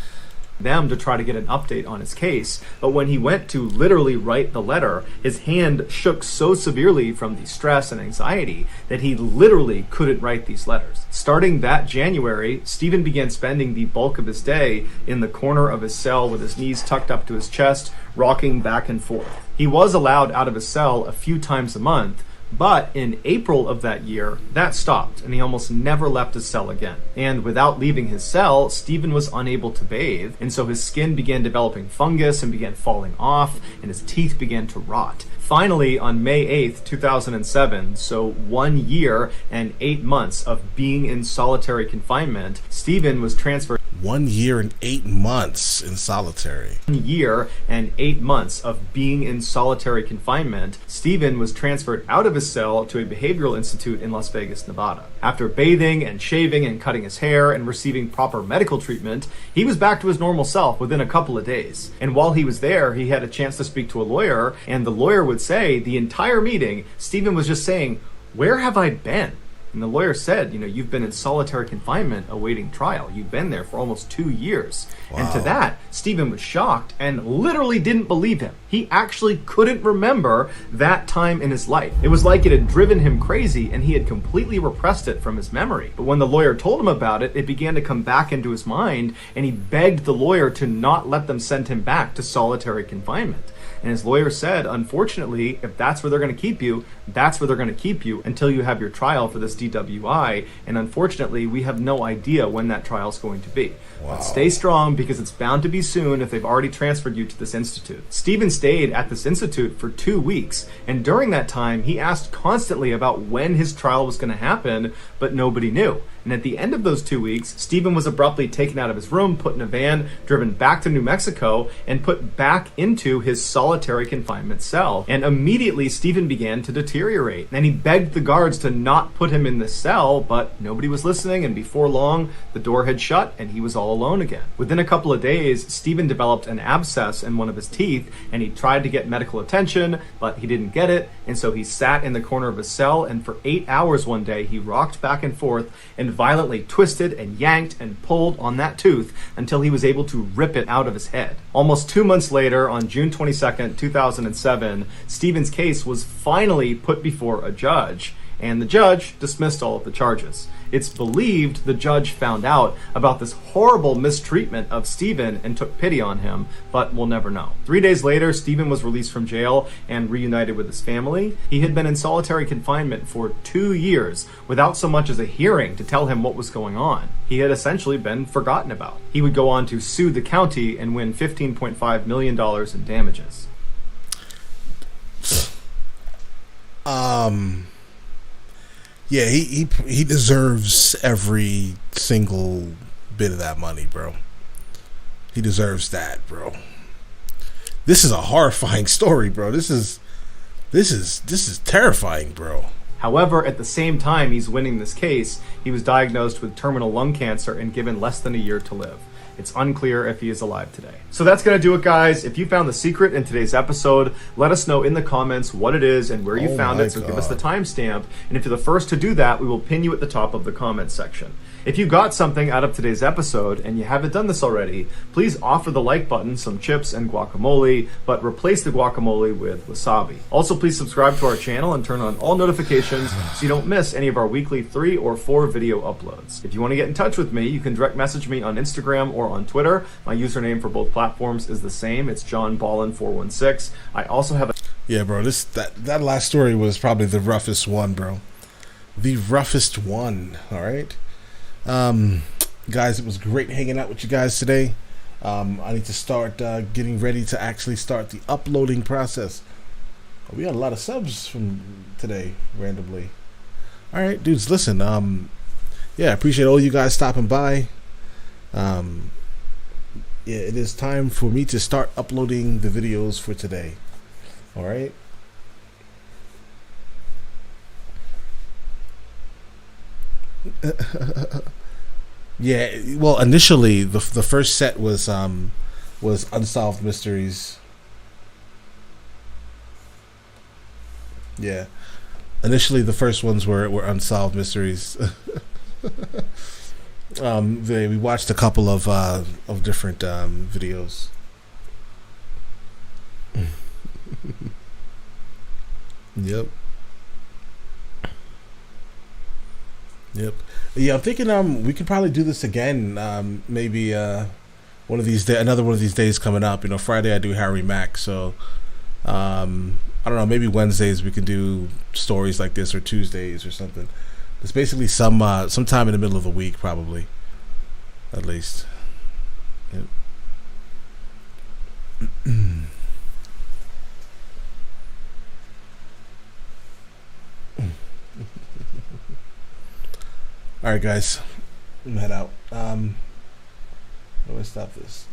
Them to try to get an update on his case, but when he went to literally write the letter, his hand shook so severely from the stress and anxiety that he literally couldn't write these letters. Starting that January, Stephen began spending the bulk of his day in the corner of his cell with his knees tucked up to his chest, rocking back and forth. He was allowed out of his cell a few times a month, but in April of that year, that stopped, and he almost never left his cell again. And without leaving his cell, Stephen was unable to bathe, and so his skin began developing fungus and began falling off, and his teeth began to rot. Finally, on May 8th, 2007, so 1 year and 8 months of being in solitary confinement, Stephen was transferred. 1 year and 8 months in solitary. 1 year and 8 months of being in solitary confinement, Stephen was transferred out of his cell to a behavioral institute in Las Vegas, Nevada. After bathing and shaving and cutting his hair and receiving proper medical treatment, he was back to his normal self within a couple of days. And while he was there, he had a chance to speak to a lawyer, and the lawyer would say the entire meeting, Stephen was just saying, "Where have I been?" And the lawyer said, you've been in solitary confinement awaiting trial. You've been there for almost 2 years. Wow. And to that, Stephen was shocked and literally didn't believe him. He actually couldn't remember that time in his life. It was like it had driven him crazy and he had completely repressed it from his memory. But when the lawyer told him about it, it began to come back into his mind, and he begged the lawyer to not let them send him back to solitary confinement. And his lawyer said, unfortunately, if that's where they're going to keep you, that's where they're going to keep you until you have your trial for this DWI. And unfortunately, we have no idea when that trial is going to be. Wow. But stay strong, because it's bound to be soon if they've already transferred you to this institute. Stephen stayed at this institute for 2 weeks. And during that time, he asked constantly about when his trial was going to happen, but nobody knew. And at the end of those 2 weeks, Stephen was abruptly taken out of his room, put in a van, driven back to New Mexico, and put back into his solitary confinement cell. And immediately, Stephen began to deteriorate. And he begged the guards to not put him in the cell, but nobody was listening, and before long, the door had shut, and he was all alone again. Within a couple of days, Stephen developed an abscess in one of his teeth, and he tried to get medical attention, but he didn't get it, and so he sat in the corner of his cell, and for 8 hours one day, he rocked back and forth and violently twisted and yanked and pulled on that tooth until he was able to rip it out of his head. Almost 2 months later, on June 22nd, 2007, Stephen's case was finally put before a judge, and the judge dismissed all of the charges. It's believed the judge found out about this horrible mistreatment of Stephen and took pity on him, but we'll never know. 3 days later, Stephen was released from jail and reunited with his family. He had been in solitary confinement for 2 years without so much as a hearing to tell him what was going on. He had essentially been forgotten about. He would go on to sue the county and win $15.5 million in damages. Yeah, he deserves every single bit of that money, bro. He deserves that, bro. This is a horrifying story, bro. This is terrifying, bro. However, at the same time he's winning this case, he was diagnosed with terminal lung cancer and given less than a year to live. It's unclear if he is alive today. So that's going to do it, guys. If you found the secret in today's episode, let us know in the comments what it is and where you found it. So give us the timestamp. And if you're the first to do that, we will pin you at the top of the comments section. If you got something out of today's episode and you haven't done this already, please offer the like button some chips and guacamole, but replace the guacamole with wasabi. Also, please subscribe to our channel and turn on all notifications so you don't miss any of our weekly 3 or 4 video uploads. If you want to get in touch with me, you can direct message me on Instagram or on Twitter. My username for both platforms is the same. It's JohnBallen416. I also have a... Yeah, bro, that last story was probably the roughest one, bro. The roughest one, all right? Guys, it was great hanging out with you guys today. I need to start getting ready to actually start the uploading process. We had a lot of subs from today, randomly. All right, dudes, listen. Yeah, I appreciate all you guys stopping by. Yeah, it is time for me to start uploading the videos for today. All right. Yeah, well, initially the first set was Unsolved Mysteries. Yeah, initially the first ones were Unsolved Mysteries. We watched a couple of different videos. Yep. Yeah, I'm thinking we could probably do this again. Maybe one of these another one of these days coming up. You know, Friday I do Harry Mack, so I don't know. Maybe Wednesdays we can do stories like this, or Tuesdays or something. It's basically sometime in the middle of the week, probably, at least. Yep. All right, guys, I'm head out. Let me stop this.